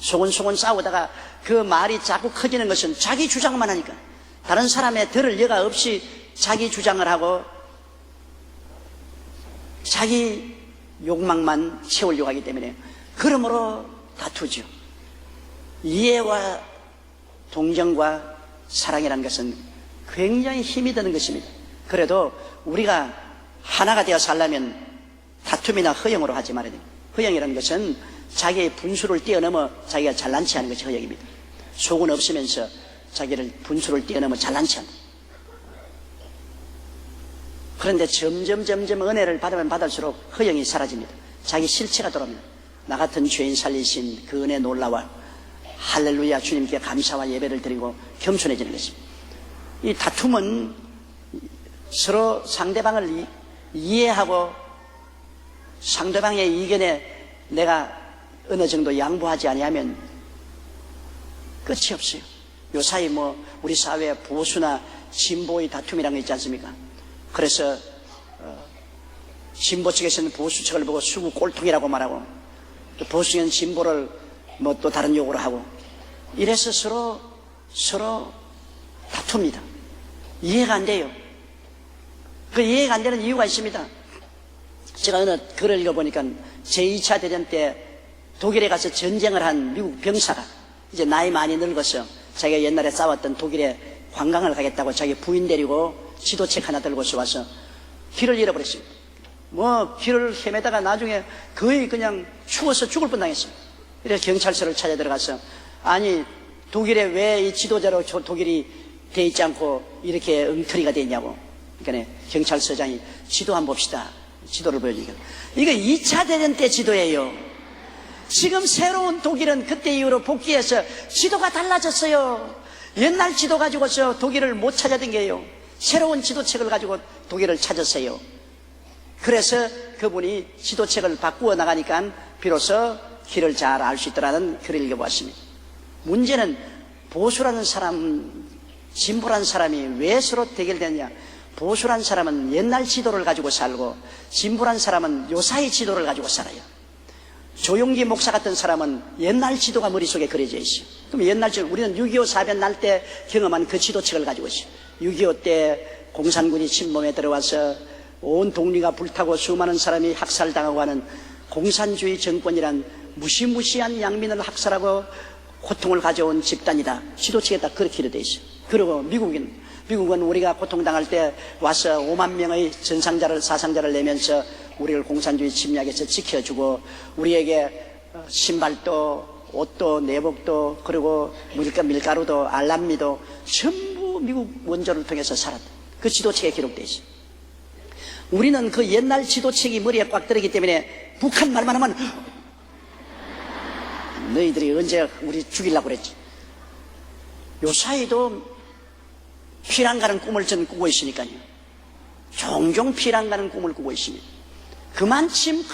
소곤소곤 싸우다가 그 말이 자꾸 커지는 것은 자기 주장만 하니까, 다른 사람의 들을 여가 없이 자기 주장을 하고 자기 욕망만 채우려고 하기 때문에, 그러므로 다투죠. 이해와 동정과 사랑이라는 것은 굉장히 힘이 드는 것입니다. 그래도 우리가 하나가 되어 살려면 다툼이나 허영으로 하지 말아야 됩니다. 허영이라는 것은 자기의 분수를 뛰어넘어 자기가 잘난 체 하는 것이 허영입니다. 속은 없으면서 자기를 분수를 뛰어넘어 잘난 체 한다. 그런데 점점 은혜를 받으면 받을수록 허영이 사라집니다. 자기 실체가 돌아옵니다. 나 같은 죄인 살리신 그 은혜 놀라워 할렐루야, 주님께 감사와 예배를 드리고 겸손해지는 것입니다. 이 다툼은 서로 상대방을 이해하고 상대방의 의견에 내가 어느 정도 양보하지 아니하면 끝이 없어요. 요사이 우리 사회에 보수나 진보의 다툼이라는 게 있지 않습니까? 그래서 진보 측에서는 보수 측을 보고 수구 꼴통이라고 말하고, 또 보수 측은 진보를 또 다른 욕으로 하고, 이래서 서로 다툽니다. 이해가 안 돼요. 그 이해가 안 되는 이유가 있습니다. 제가 어느 글을 읽어보니까 제2차 대전 때 독일에 가서 전쟁을 한 미국 병사가 이제 나이 많이 늙어서 자기가 옛날에 싸웠던 독일에 관광을 가겠다고 자기 부인 데리고 지도책 하나 들고서 와서 길을 잃어버렸습니다. 길을 헤매다가 나중에 거의 그냥 추워서 죽을 뻔당했습니다. 그래서 경찰서를 찾아 들어가서, 아니 독일에 왜 이 지도자로 독일이 돼 있지 않고 이렇게 엉터리가 돼 있냐고. 그러니까 경찰서장이 지도 한번 봅시다. 지도를 보여주니까 이거 2차 대전 때 지도예요. 지금 새로운 독일은 그때 이후로 복귀해서 지도가 달라졌어요. 옛날 지도 가지고서 독일을 못 찾아댕겨요. 새로운 지도책을 가지고 독일을 찾았어요. 그래서 그분이 지도책을 바꾸어 나가니까 비로소 길을 잘 알 수 있더라는 글을 읽어보았습니다. 문제는 보수라는 사람, 진보라는 사람이 왜 서로 대결되느냐. 보수라는 사람은 옛날 지도를 가지고 살고, 진보라는 사람은 요사이 지도를 가지고 살아요. 조용기 목사 같은 사람은 옛날 지도가 머릿속에 그려져 있어요. 그럼 옛날 지도, 우리는 6.25 사변 날 때 경험한 그 지도책을 가지고 있어요. 6.25 때 공산군이 침범에 들어와서 온 독리가 불타고 수많은 사람이 학살당하고 하는 공산주의 정권이란 무시무시한 양민을 학살하고 고통을 가져온 집단이다. 지도책에 딱 그렇게 되어 있어요. 그리고 미국은 우리가 고통당할 때 와서 5만 명의 사상자를 내면서 우리를 공산주의 침략에서 지켜주고, 우리에게 신발도 옷도 내복도 그리고 밀가루도 알람미도 전부 미국 원조를 통해서 살았다. 그 지도책에 기록되어 있어요. 우리는 그 옛날 지도책이 머리에 꽉 들어있기 때문에 북한 말만 하면 너희들이 언제 우리 죽이려고 그랬지. 요사이도 피난 가는 꿈을 저는 꾸고 있으니까요. 종종 피난 가는 꿈을 꾸고 있습니다. 그만큼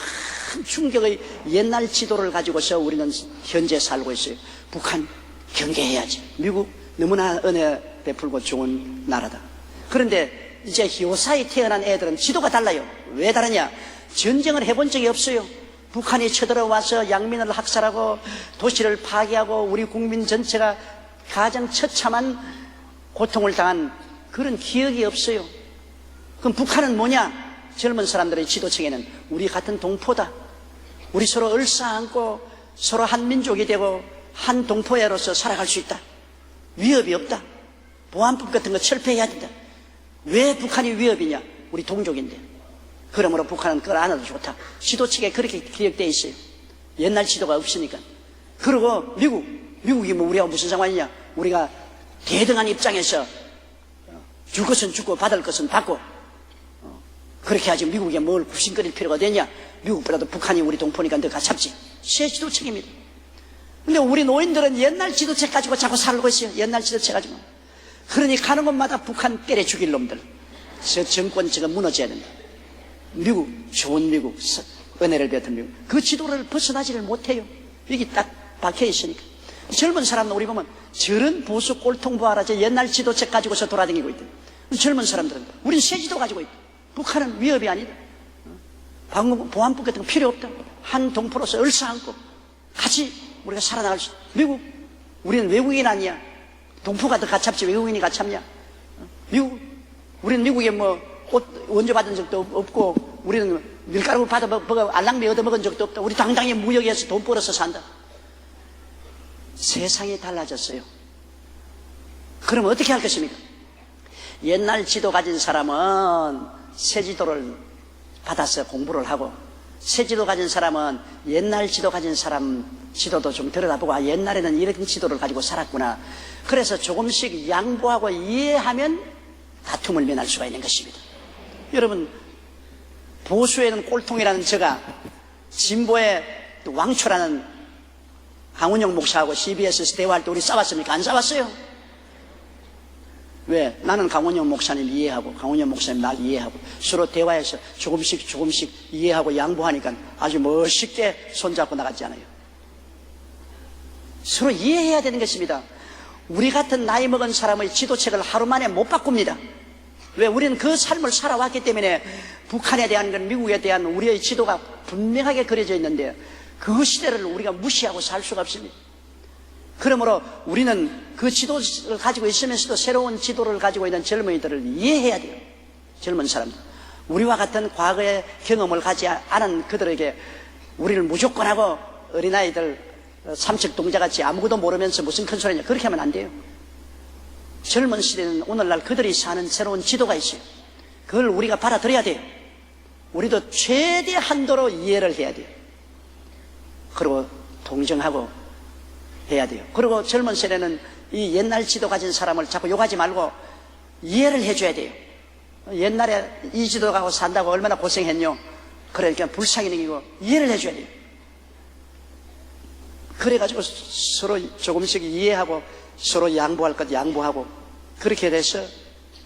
큰 충격의 옛날 지도를 가지고서 우리는 현재 살고 있어요. 북한 경계해야지. 미국 너무나 은혜 베풀고 좋은 나라다. 그런데 이제 요사이 태어난 애들은 지도가 달라요. 왜 다르냐? 전쟁을 해본 적이 없어요. 북한이 쳐들어와서 양민을 학살하고 도시를 파괴하고 우리 국민 전체가 가장 처참한 고통을 당한 그런 기억이 없어요. 그럼 북한은 뭐냐? 젊은 사람들의 지도층에는 우리 같은 동포다. 우리 서로 얼싸안고 서로 한 민족이 되고 한 동포애로서 살아갈 수 있다. 위협이 없다. 보안법 같은 거 철폐해야 된다. 왜 북한이 위협이냐? 우리 동족인데. 그러므로 북한은 그걸 안 해도 좋다. 지도책에 그렇게 기억되어 있어요. 옛날 지도가 없으니까. 그리고 미국이 뭐 우리하고 무슨 상관이냐? 우리가 대등한 입장에서 줄 것은 주고 받을 것은 받고 그렇게 하지 미국에 뭘 굽신거릴 필요가 되냐? 미국보다도 북한이 우리 동포니까 더 가깝지. 새 지도책입니다. 근데 우리 노인들은 옛날 지도책 가지고 자꾸 살고 있어요. 옛날 지도책 가지고. 그러니 가는 곳마다 북한 때려 죽일 놈들. 저 정권 지금 무너져야 된다. 미국, 좋은 미국, 은혜를 베푼 미국. 그 지도를 벗어나지를 못해요. 여기 딱 박혀 있으니까. 젊은 사람들 우리 보면 저런 보수 꼴통 보아라. 저 옛날 지도책 가지고서 돌아다니고 있다. 젊은 사람들은 우린 새 지도 가지고 있다. 북한은 위협이 아니다. 보안법 같은 거 필요 없다. 한 동포로서 얼싸안고 같이 우리가 살아나갈 수 있다. 미국, 우리는 외국인 아니야. 동포가 더 가깝지 외국인이 가깝냐? 미국, 우리는 미국에 뭐 옷 원조 받은 적도 없고 우리는 밀가루 받아 먹어 알랑미 얻어 먹은 적도 없다. 우리 당당히 무역에서 돈 벌어서 산다. 세상이 달라졌어요. 그럼 어떻게 할 것입니까? 옛날 지도 가진 사람은 새 지도를 받아서 공부를 하고 새 지도 가진 사람은 옛날 지도 가진 사람 지도도 좀 들여다보고 옛날에는 이런 지도를 가지고 살았구나. 그래서 조금씩 양보하고 이해하면 다툼을 면할 수가 있는 것입니다. 여러분, 보수에는 꼴통이라는 저가 진보의 왕초라는 강훈영 목사하고 CBS에서 대화할 때 우리 싸웠습니까? 안 싸웠어요. 왜? 나는 강훈영 목사님 이해하고 강훈영 목사님 날 이해하고 서로 대화해서 조금씩 이해하고 양보하니까 아주 멋있게 손잡고 나갔잖아요. 서로 이해해야 되는 것입니다. 우리 같은 나이 먹은 사람의 지도책을 하루 만에 못 바꿉니다. 왜? 우리는 그 삶을 살아왔기 때문에 북한에 대한 건 미국에 대한 우리의 지도가 분명하게 그려져 있는데 그 시대를 우리가 무시하고 살 수가 없습니다. 그러므로 우리는 그 지도를 가지고 있으면서도 새로운 지도를 가지고 있는 젊은이들을 이해해야 돼요. 젊은 사람들. 우리와 같은 과거의 경험을 가지 않은 그들에게 우리를 무조건 하고 어린아이들 삼척동자같이 아무것도 모르면서 무슨 큰 소리냐 그렇게 하면 안 돼요. 젊은 시대는 오늘날 그들이 사는 새로운 지도가 있어요. 그걸 우리가 받아들여야 돼요. 우리도 최대한도로 이해를 해야 돼요. 그리고 동정하고 해야 돼요. 그리고 젊은 세대는 이 옛날 지도 가진 사람을 자꾸 욕하지 말고 이해를 해줘야 돼요. 옛날에 이 지도 가고 산다고 얼마나 고생했뇨. 그러니까 불쌍히 여기고 이해를 해줘야 돼요. 그래가지고 서로 조금씩 이해하고 서로 양보할 것 양보하고 그렇게 돼서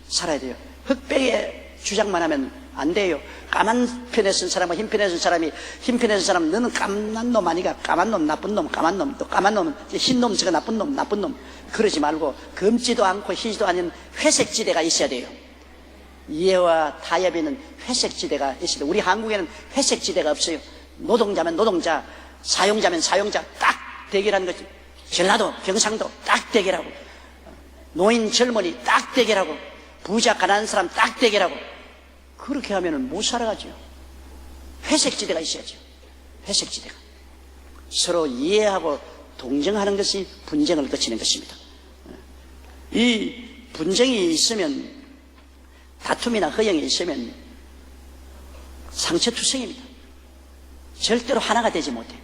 살아야 돼요. 흑백의 주장만 하면 안 돼요. 까만 편에 쓴 사람과 흰 편에 쓴 사람이 흰 편에 쓴 사람 너는 까만 놈 아니가 까만 놈 나쁜 놈 까만 놈 또 까만 놈은 흰 놈 저거 나쁜 놈 그러지 말고 검지도 않고 희지도 아닌 회색 지대가 있어야 돼요. 이해와 타협에는 회색 지대가 있어야 돼요. 우리 한국에는 회색 지대가 없어요. 노동자면 노동자, 사용자면 사용자 딱 대결하는 거지. 전라도, 경상도 딱 대결하고 노인 젊은이 딱 대결하고 부자 가난한 사람 딱 대결하고 그렇게 하면은 못 살아가죠. 회색지대가 있어야죠. 회색지대가 서로 이해하고 동정하는 것이 분쟁을 거치는 것입니다. 이 분쟁이 있으면 다툼이나 허영이 있으면 상처투성입니다. 절대로 하나가 되지 못해요.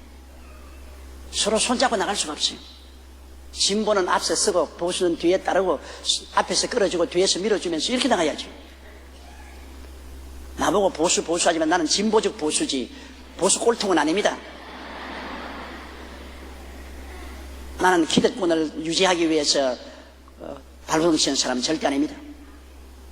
서로 손잡고 나갈 수가 없어요. 진보는 앞서 서고 보수는 뒤에 따르고 앞에서 끌어주고 뒤에서 밀어주면서 이렇게 나가야죠. 나보고 보수하지만 나는 진보적 보수지 보수 꼴통은 아닙니다. 나는 기득권을 유지하기 위해서 발버둥치는 사람은 절대 아닙니다.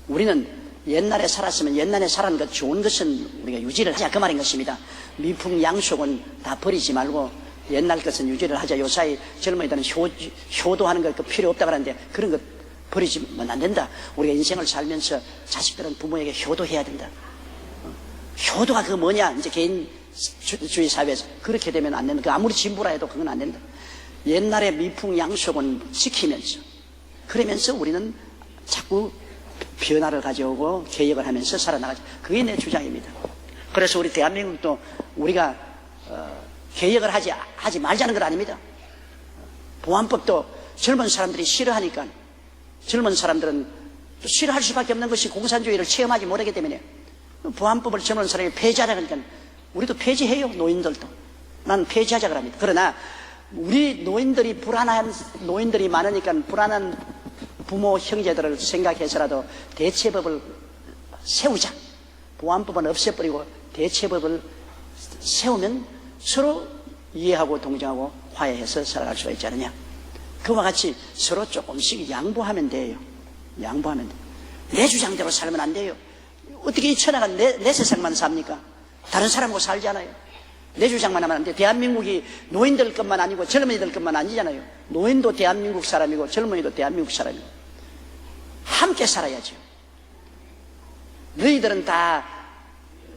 우리는 옛날에 살았으면 옛날에 살았는 것 좋은 것은 우리가 유지를 하자 그 말인 것입니다. 미풍양속은 다 버리지 말고 옛날 것은 유지를 하자. 요사이 젊은이들은 효도하는 것 필요 없다 그러는데 그런 것 버리지면 안 된다. 우리가 인생을 살면서 자식들은 부모에게 효도해야 된다. 효도가 그 뭐냐? 이제 개인주의 사회에서 그렇게 되면 안 된다. 아무리 진보라 해도 그건 안 된다. 옛날의 미풍양속은 지키면서 그러면서 우리는 자꾸 변화를 가져오고 개혁을 하면서 살아나가죠. 그게 내 주장입니다. 그래서 우리 대한민국도 우리가 개혁을 하지 말자는 건 아닙니다. 보안법도 젊은 사람들이 싫어하니까 젊은 사람들은 또 싫어할 수밖에 없는 것이 공산주의를 체험하지 못하기 때문에 보안법을 저는 사람이 폐지하자 그러니까 우리도 폐지해요. 노인들도. 난 폐지하자 그럽니다. 그러나 우리 노인들이 불안한 노인들이 많으니까 불안한 부모 형제들을 생각해서라도 대체법을 세우자. 보안법은 없애버리고 대체법을 세우면 서로 이해하고 동정하고 화해해서 살아갈 수가 있지 않느냐. 그와 같이 서로 조금씩 양보하면 돼요. 양보하면 돼요. 내 주장대로 살면 안 돼요. 어떻게 이 천하가 내 세상만 삽니까? 다른 사람하고 살지 않아요. 내 주장만 하면 안 돼요. 대한민국이 노인들 것만 아니고 젊은이들 것만 아니잖아요. 노인도 대한민국 사람이고 젊은이도 대한민국 사람이고 함께 살아야죠. 너희들은 다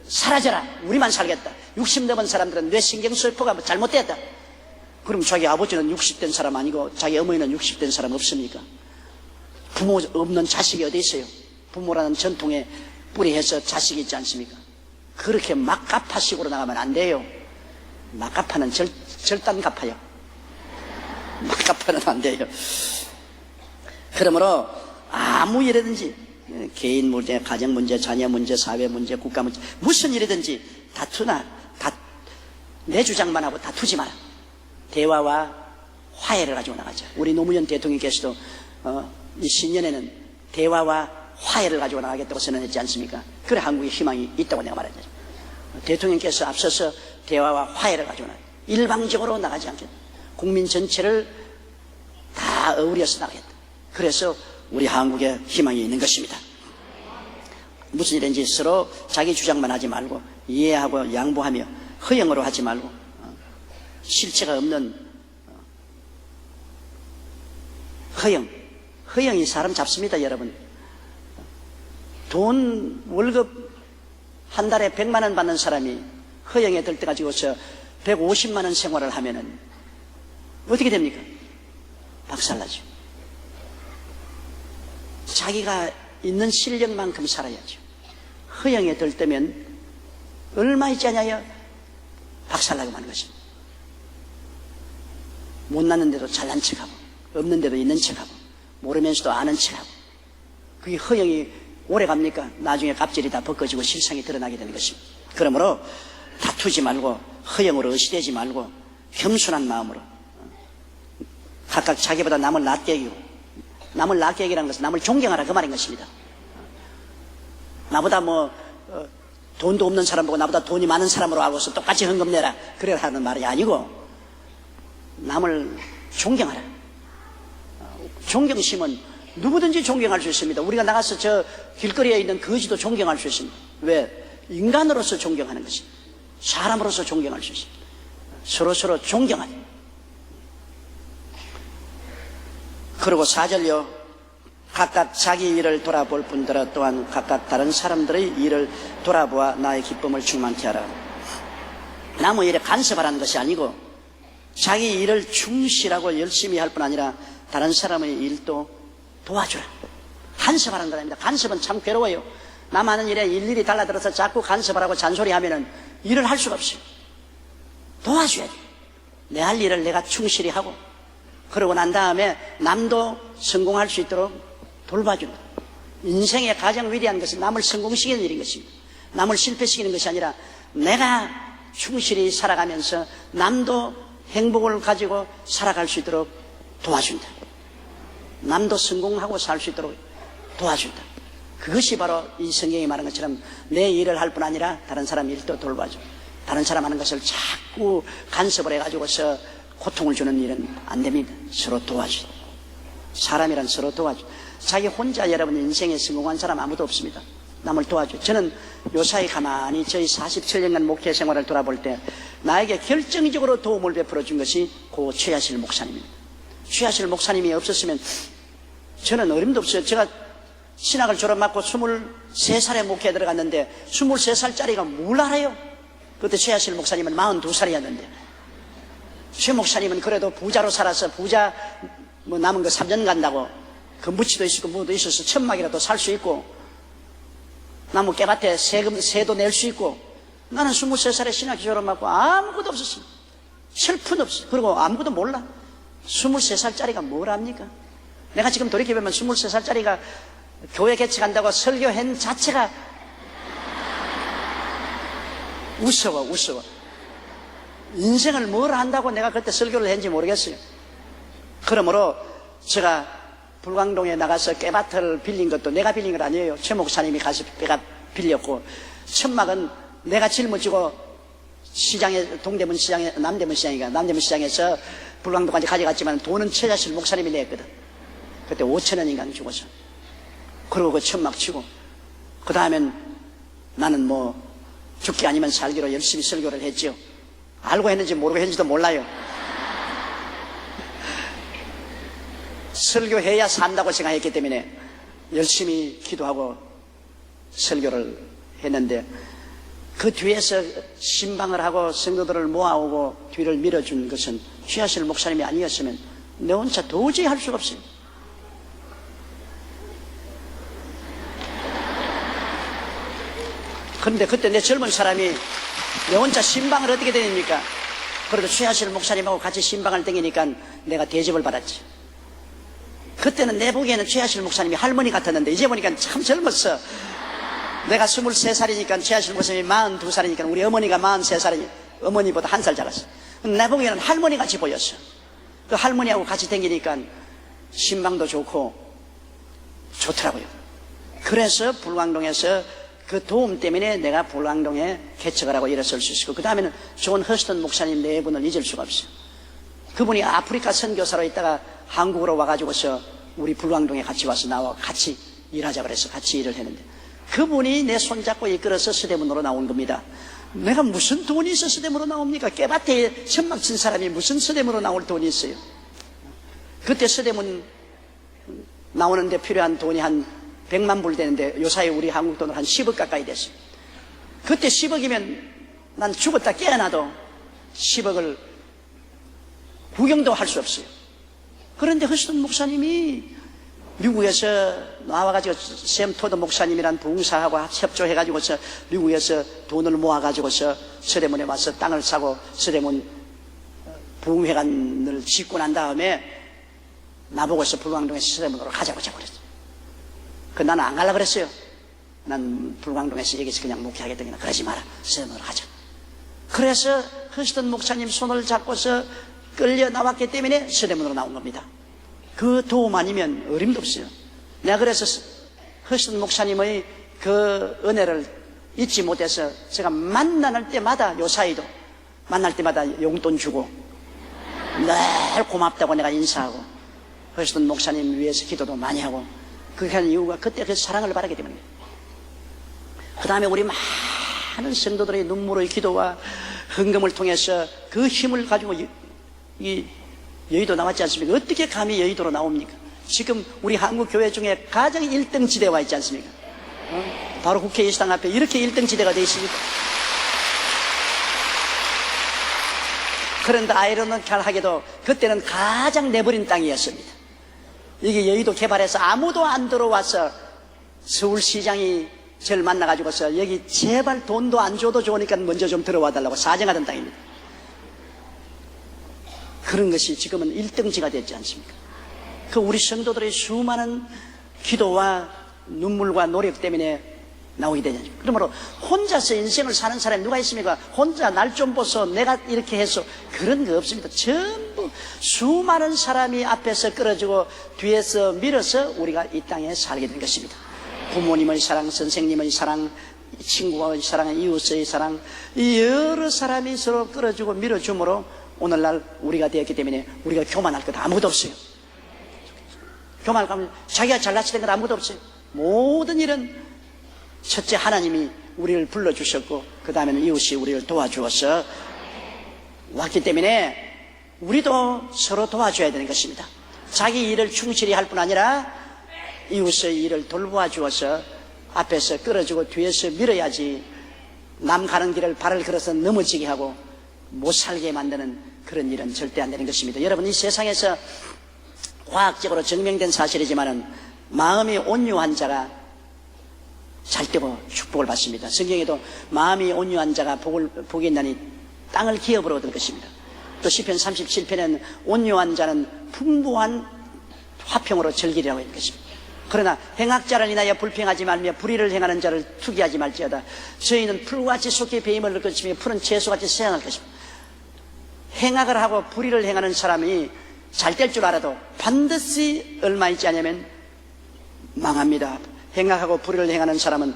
사라져라. 우리만 살겠다. 60 넘은 사람들은 뇌신경세포가 잘못됐다. 그럼 자기 아버지는 60된 사람 아니고 자기 어머니는 60된 사람 없습니까? 부모 없는 자식이 어디 있어요? 부모라는 전통에 뿌리해서 자식이 있지 않습니까? 그렇게 막가파식으로 나가면 안 돼요. 막가파는 절단가파요. 막가파는 안 돼요. 그러므로 아무 일이든지 개인 문제, 가정 문제, 자녀 문제, 사회 문제, 국가 문제 무슨 일이든지 다투나 내 주장만 하고 다투지 마라. 대화와 화해를 가지고 나가자. 우리 노무현 대통령께서도 이 신년에는 대화와 화해를 가지고 나가겠다고 선언했지 않습니까? 그래 한국에 희망이 있다고 내가 말했죠. 대통령께서 앞서서 대화와 화해를 가지고 나가겠다. 일방적으로 나가지 않겠다. 국민 전체를 다 어우려서 나가겠다. 그래서 우리 한국에 희망이 있는 것입니다. 무슨 일인지 서로 자기 주장만 하지 말고 이해하고 양보하며 허영으로 하지 말고 실체가 없는 허영이 사람 잡습니다. 여러분. 돈 월급 한 달에 100만 원 받는 사람이 허영에 들 때 가지고서 150만 원 생활을 하면은 어떻게 됩니까? 박살나죠. 자기가 있는 실력만큼 살아야죠. 허영에 들 때면 얼마 있지 않냐요? 박살나고 마는 것입니다. 못났는데도 잘난 척하고 없는데도 있는 척하고 모르면서도 아는 척하고 그게 허영이 오래 갑니까? 나중에 갑질이 다 벗겨지고 실상이 드러나게 되는 것입니다. 그러므로 다투지 말고 허영으로 의시되지 말고 겸손한 마음으로 각각 자기보다 남을 낮게 여기고 남을 낮게 여기라는 것은 남을 존경하라 그 말인 것입니다. 나보다 돈도 없는 사람 보고 나보다 돈이 많은 사람으로 알고서 똑같이 헌금 내라 그래야 하는 말이 아니고 남을 존경하라. 존경심은 누구든지 존경할 수 있습니다. 우리가 나가서 저 길거리에 있는 거지도 존경할 수 있습니다. 왜? 인간으로서 존경하는 것입니다. 사람으로서 존경할 수 있습니다. 서로 존경하라. 그리고 4절요. 각각 자기 일을 돌아볼 뿐더러 또한 각각 다른 사람들의 일을 돌아보아 나의 기쁨을 충만케 하라. 남의 일에 간섭하라는 것이 아니고 자기 일을 충실하고 열심히 할 뿐 아니라 다른 사람의 일도 도와주라. 간섭하라는 건 아닙니다. 간섭은 참 괴로워요. 남 하는 일에 일일이 달라들어서 자꾸 간섭을 하고 잔소리하면 일을 할 수가 없어요. 도와줘야 돼요. 내 할 일을 내가 충실히 하고 그러고 난 다음에 남도 성공할 수 있도록 돌봐준다. 인생의 가장 위대한 것은 남을 성공시키는 일인 것입니다. 남을 실패시키는 것이 아니라 내가 충실히 살아가면서 남도 행복을 가지고 살아갈 수 있도록 도와준다. 남도 성공하고 살 수 있도록 도와준다. 그것이 바로 이 성경이 말한 것처럼 내 일을 할 뿐 아니라 다른 사람 일도 돌봐줘. 다른 사람 하는 것을 자꾸 간섭을 해가지고서 고통을 주는 일은 안 됩니다. 서로 도와줘. 사람이란 서로 도와줘. 자기 혼자 여러분 인생에 성공한 사람 아무도 없습니다. 남을 도와줘. 저는 요사이 가만히 저희 47년간 목회 생활을 돌아볼 때 나에게 결정적으로 도움을 베풀어 준 것이 고 최하실 목사님입니다. 최하실 목사님이 없었으면 저는 어림도 없어요. 제가 신학을 졸업하고 23살에 목회에 들어갔는데 23살짜리가 뭘 알아요? 그때 최하실 목사님은 42살이었는데 최 목사님은 그래도 부자로 살아서 부자 남은 거 3년 간다고 금부치도 있고 뭐도 있어서 천막이라도 살 수 있고 나무 깨밭에 새도 낼 수 있고 나는 23살에 신학 졸업하고 아무것도 없었어요. 슬픈 없어. 그리고 아무것도 몰라. 23살짜리가 뭘 압니까? 내가 지금 돌이켜보면 23살짜리가 교회 개척한다고 설교한 자체가 우스워. 인생을 뭘 한다고 내가 그때 설교를 했는지 모르겠어요. 그러므로 제가 불광동에 나가서 깨밭을 빌린 것도 내가 빌린 건 아니에요. 최 목사님이 가서 빼가 빌렸고, 천막은 내가 짊어지고 시장에, 동대문 시장에, 남대문 시장에서 불광동까지 가져갔지만 돈은 최자실 목사님이 냈거든. 그때 5,000원인가 주고서. 그러고 그 천막 치고, 그 다음엔 나는 뭐 죽기 아니면 살기로 열심히 설교를 했죠. 알고 했는지 모르고 했는지도 몰라요. 설교해야 산다고 생각했기 때문에 열심히 기도하고 설교를 했는데, 그 뒤에서 신방을 하고 성도들을 모아오고 뒤를 밀어준 것은 최하실 목사님이 아니었으면 내 혼자 도저히 할 수가 없어요. 그런데 그때 내 젊은 사람이 내 혼자 신방을 어떻게 다닙니까? 그래도 최하실 목사님하고 같이 신방을 다니니까 내가 대접을 받았지. 그때는 내 보기에는 최하실 목사님이 할머니 같았는데 이제 보니까 참 젊었어. 내가 23살이니까 최하실 목사님이 42살이니까 우리 어머니가 43살이니 어머니보다 1살 작았어. 내 보기에는 할머니 같이 보였어. 그 할머니하고 같이 다니니까 신방도 좋고 좋더라고요. 그래서 불광동에서 그 도움 때문에 내가 불광동에 개척을 하고 일어설 수 있었고, 그 다음에는 존 허스턴 목사님 네 분을 잊을 수가 없어요. 그분이 아프리카 선교사로 있다가 한국으로 와가지고서 우리 불광동에 같이 와서 나와 같이 일하자 그래서 같이 일을 했는데, 그분이 내 손잡고 이끌어서 서대문으로 나온 겁니다. 내가 무슨 돈이 있어 서대문으로 나옵니까? 깨밭에 천막 친 사람이 무슨 서대문으로 나올 돈이 있어요? 그때 서대문 나오는데 필요한 돈이 한 100만 불 되는데 요사이 우리 한국 돈으로 한 10억 가까이 됐어요. 그때 10억이면 난 죽었다 깨어나도 10억을 구경도 할 수 없어요. 그런데 허스턴 목사님이 미국에서 나와가지고 샘 토드 목사님이란 부흥사하고 협조해가지고서 미국에서 돈을 모아가지고서 서대문에 와서 땅을 사고 서대문 부흥회관을 짓고 난 다음에 나보고서 불광동에서 서대문으로 가자고 그랬어요. 나는 안 가려고 그랬어요. 난 불광동에서 여기서 그냥 목회하겠다니까 그러지 마라. 서대문으로 가자. 그래서 허스턴 목사님 손을 잡고서 끌려 나왔기 때문에 서대문으로 나온 겁니다. 그 도움 아니면 어림도 없어요. 내가 그래서 허스턴 목사님의 그 은혜를 잊지 못해서 제가 만날 때마다 요사이도 만날 때마다 용돈 주고 늘 고맙다고 내가 인사하고 허스턴 목사님 위해서 기도도 많이 하고, 그렇게 하는 이유가 그때 그 사랑을 바라기 때문입니다. 그 다음에 우리 많은 성도들의 눈물의 기도와 헌금을 통해서 그 힘을 가지고 이 여의도 나왔지 않습니까? 어떻게 감히 여의도로 나옵니까? 지금 우리 한국 교회 중에 가장 1등 지대에 와 있지 않습니까? 바로 국회의사당 앞에 이렇게 1등 지대가 되어 있습니다. 그런데 아이러니컬하게도 그때는 가장 내버린 땅이었습니다. 이게 여의도 개발해서 아무도 안 들어와서 서울시장이 저를 만나가지고서 여기 제발 돈도 안 줘도 좋으니까 먼저 좀 들어와 달라고 사정하던 땅입니다. 그런 것이 지금은 1등지가 됐지 않습니까? 그 우리 성도들의 수많은 기도와 눈물과 노력 때문에 나오게 되지 않습니까? 그러므로 혼자서 인생을 사는 사람이 누가 있습니까? 혼자 날 좀 보소 내가 이렇게 해서 그런 거 없습니다. 전부 수많은 사람이 앞에서 끌어주고 뒤에서 밀어서 우리가 이 땅에 살게 된 것입니다. 부모님의 사랑, 선생님의 사랑, 친구의 사랑, 이웃의 사랑, 여러 사람이 서로 끌어주고 밀어줌으로 오늘날 우리가 되었기 때문에 우리가 교만할 것 아무도 없어요. 교만하면 자기가 잘났을 것 아무도 없어요. 모든 일은 첫째 하나님이 우리를 불러주셨고 그 다음에는 이웃이 우리를 도와주어서 왔기 때문에 우리도 서로 도와줘야 되는 것입니다. 자기 일을 충실히 할 뿐 아니라 이웃의 일을 돌보아 주어서 앞에서 끌어주고 뒤에서 밀어야지 남 가는 길을 발을 걸어서 넘어지게 하고 못 살게 만드는 그런 일은 절대 안 되는 것입니다. 여러분, 이 세상에서 과학적으로 증명된 사실이지만은 마음이 온유한 자가 잘되고 축복을 받습니다. 성경에도 마음이 온유한 자가 복이 있나니 땅을 기업으로 얻을 것입니다. 또 시편 37편에는 온유한 자는 풍부한 화평으로 즐기리라고 있는 것입니다. 그러나 행악자를 인하여 불평하지 말며 불의를 행하는 자를 투기하지 말지어다. 저희는 풀같이 속히 배임을 넣을 것이며 풀은 채소같이 세안할 것입니다. 행악을 하고 불의를 행하는 사람이 잘 될 줄 알아도 반드시 얼마 있지 않으면 망합니다. 행악하고 불의를 행하는 사람은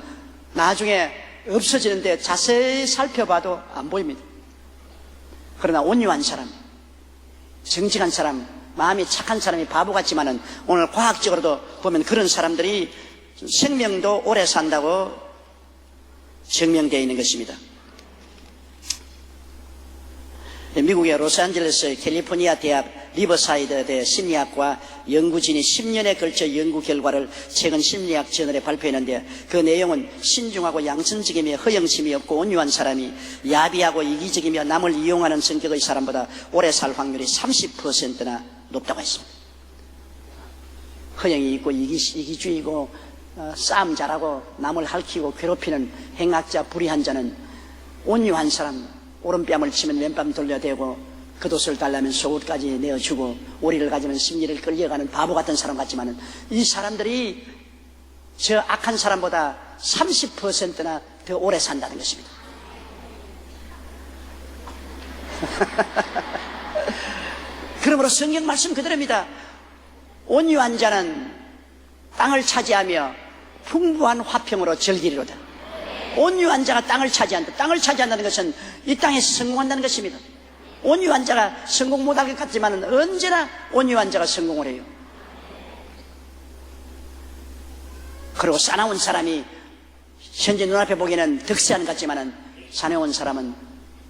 나중에 없어지는데 자세히 살펴봐도 안 보입니다. 그러나 온유한 사람, 정직한 사람, 마음이 착한 사람이 바보 같지만은 오늘 과학적으로도 보면 그런 사람들이 생명도 오래 산다고 증명되어 있는 것입니다. 미국의 로스앤젤레스 캘리포니아 대학 리버사이드 대 심리학과 연구진이 10년에 걸쳐 연구 결과를 최근 심리학 저널에 발표했는데 그 내용은 신중하고 양선적이며 허영심이 없고 온유한 사람이 야비하고 이기적이며 남을 이용하는 성격의 사람보다 오래 살 확률이 30%나 높다고 했습니다. 허영이 있고 이기주의고 싸움 잘하고 남을 핥히고 괴롭히는 행악자 불의한 자는 온유한 사람, 오른뺨을 치면 왼뺨 돌려대고 겉옷을 달라면 속옷까지 내어주고 오리를 가지면 심리를 끌려가는 바보 같은 사람 같지만은 이 사람들이 저 악한 사람보다 30%나 더 오래 산다는 것입니다. 그러므로 성경 말씀 그대로입니다. 온유한 자는 땅을 차지하며 풍부한 화평으로 즐기리로다. 온유한 자가 땅을 차지한다. 땅을 차지한다는 것은 이 땅에서 성공한다는 것입니다. 온유한 자가 성공 못할 것 같지만 언제나 온유한 자가 성공을 해요. 그리고 사나운 사람이 현재 눈앞에 보기에는 득세한 것 같지만 사나운 사람은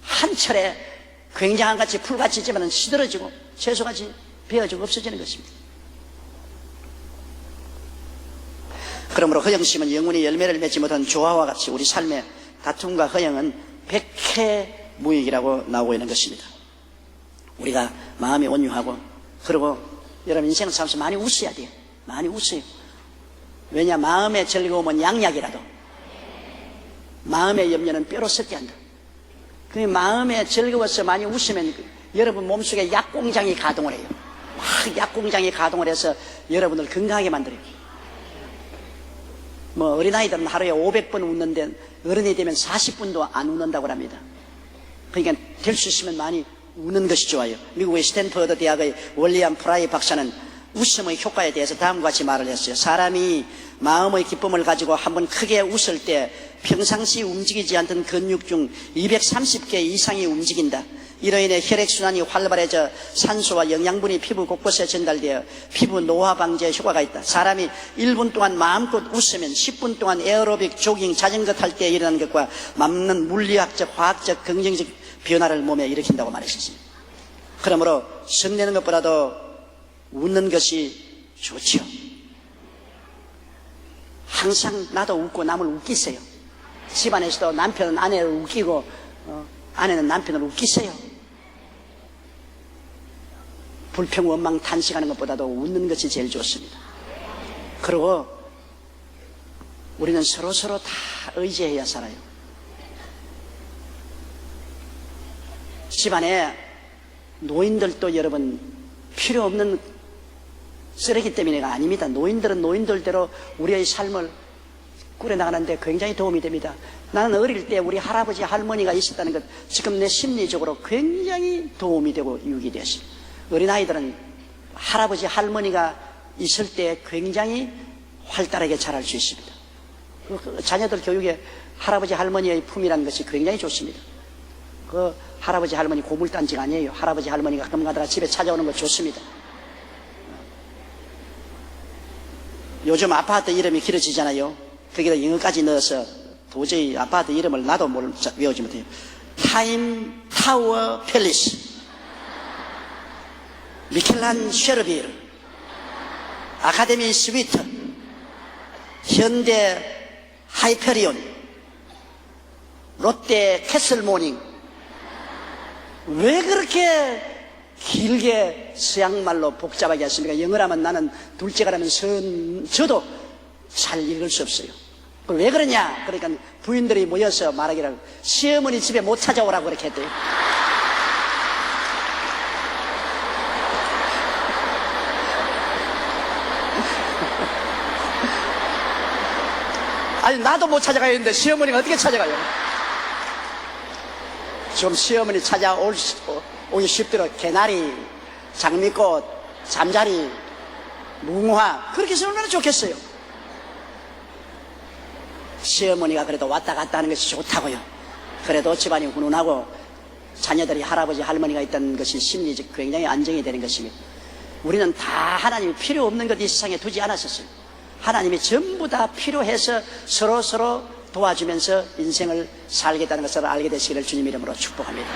한철에 굉장한 같이 풀같이 있지만 시들어지고 채소같이 베어지고 없어지는 것입니다. 그러므로 허영심은 영혼이 열매를 맺지 못한 조화와 같이 우리 삶의 다툼과 허영은 백해무익이라고 나오고 있는 것입니다. 우리가 마음이 온유하고, 그리고 여러분 인생을 살면서 많이 웃어야 돼요. 많이 웃어요. 왜냐, 마음의 즐거움은 양약이라도 마음의 염려는 뼈로 썩게 한다. 그 마음에 즐거워서 많이 웃으면 여러분 몸속에 약공장이 가동을 해요. 막 약공장이 가동을 해서 여러분을 건강하게 만들어요. 뭐 어린아이들은 하루에 500번 웃는데 어른이 되면 40분도 안 웃는다고 합니다. 그러니까 될 수 있으면 많이 웃는 것이 좋아요. 미국의 스탠퍼드 대학의 월리엄 프라이 박사는 웃음의 효과에 대해서 다음과 같이 말을 했어요. 사람이 마음의 기쁨을 가지고 한번 크게 웃을 때 평상시 움직이지 않던 근육 중 230개 이상이 움직인다. 이로 인해 혈액순환이 활발해져 산소와 영양분이 피부 곳곳에 전달되어 피부 노화 방지에 효과가 있다. 사람이 1분 동안 마음껏 웃으면 10분 동안 에어로빅, 조깅, 자전거 탈 때 일어나는 것과 맞는 물리학적, 화학적, 긍정적 변화를 몸에 일으킨다고 말했습니다. 그러므로 성내는 것보다도 웃는 것이 좋죠. 항상 나도 웃고 남을 웃기세요. 집안에서도 남편은 아내를 웃기고 아내는 남편을 웃기세요. 불평 원망 탄식하는 것보다도 웃는 것이 제일 좋습니다. 그리고 우리는 서로서로 다 의지해야 살아요. 집안에 노인들도 여러분 필요 없는 쓰레기 때문에가 아닙니다. 노인들은 노인들대로 우리의 삶을 꾸려나가는데 굉장히 도움이 됩니다. 나는 어릴 때 우리 할아버지 할머니가 있었다는 것, 지금 내 심리적으로 굉장히 도움이 되고 유익이 되었습니다. 어린아이들은 할아버지 할머니가 있을 때 굉장히 활달하게 자랄 수 있습니다. 자녀들 교육에 할아버지 할머니의 품이라는 것이 굉장히 좋습니다. 그 할아버지 할머니 고물단지가 아니에요. 할아버지 할머니가 가끔 가다가 집에 찾아오는 거 좋습니다. 요즘 아파트 이름이 길어지잖아요. 거기다 영어까지 넣어서 도저히 아파트 이름을 나도 외우지 못해요. 타임 타워 팰리스, 미켈란 쉐르빌, 아카데미 스위트, 현대 하이페리온, 롯데 캐슬 모닝. 왜 그렇게 길게 서양말로 복잡하게 했습니까? 영어라면 나는 둘째가라면 저도 잘 읽을 수 없어요. 왜 그러냐? 그러니까 부인들이 모여서 말하기를 시어머니 집에 못 찾아오라고 그렇게 했대요. 아니, 나도 못 찾아가야 되는데 시어머니가 어떻게 찾아가요? 지금 시어머니 오기 쉽도록 개나리, 장미꽃, 잠자리, 무궁화, 그렇게 해서 얼마나 좋겠어요. 시어머니가 그래도 왔다 갔다 하는 것이 좋다고요. 그래도 집안이 훈훈하고 자녀들이 할아버지, 할머니가 있다는 것이 심리적 굉장히 안정이 되는 것입니다. 우리는 다 하나님이 필요 없는 것 이 세상에 두지 않았었어요. 하나님이 전부 다 필요해서 서로 도와주면서 인생을 살겠다는 것을 알게 되시기를 주님 이름으로 축복합니다.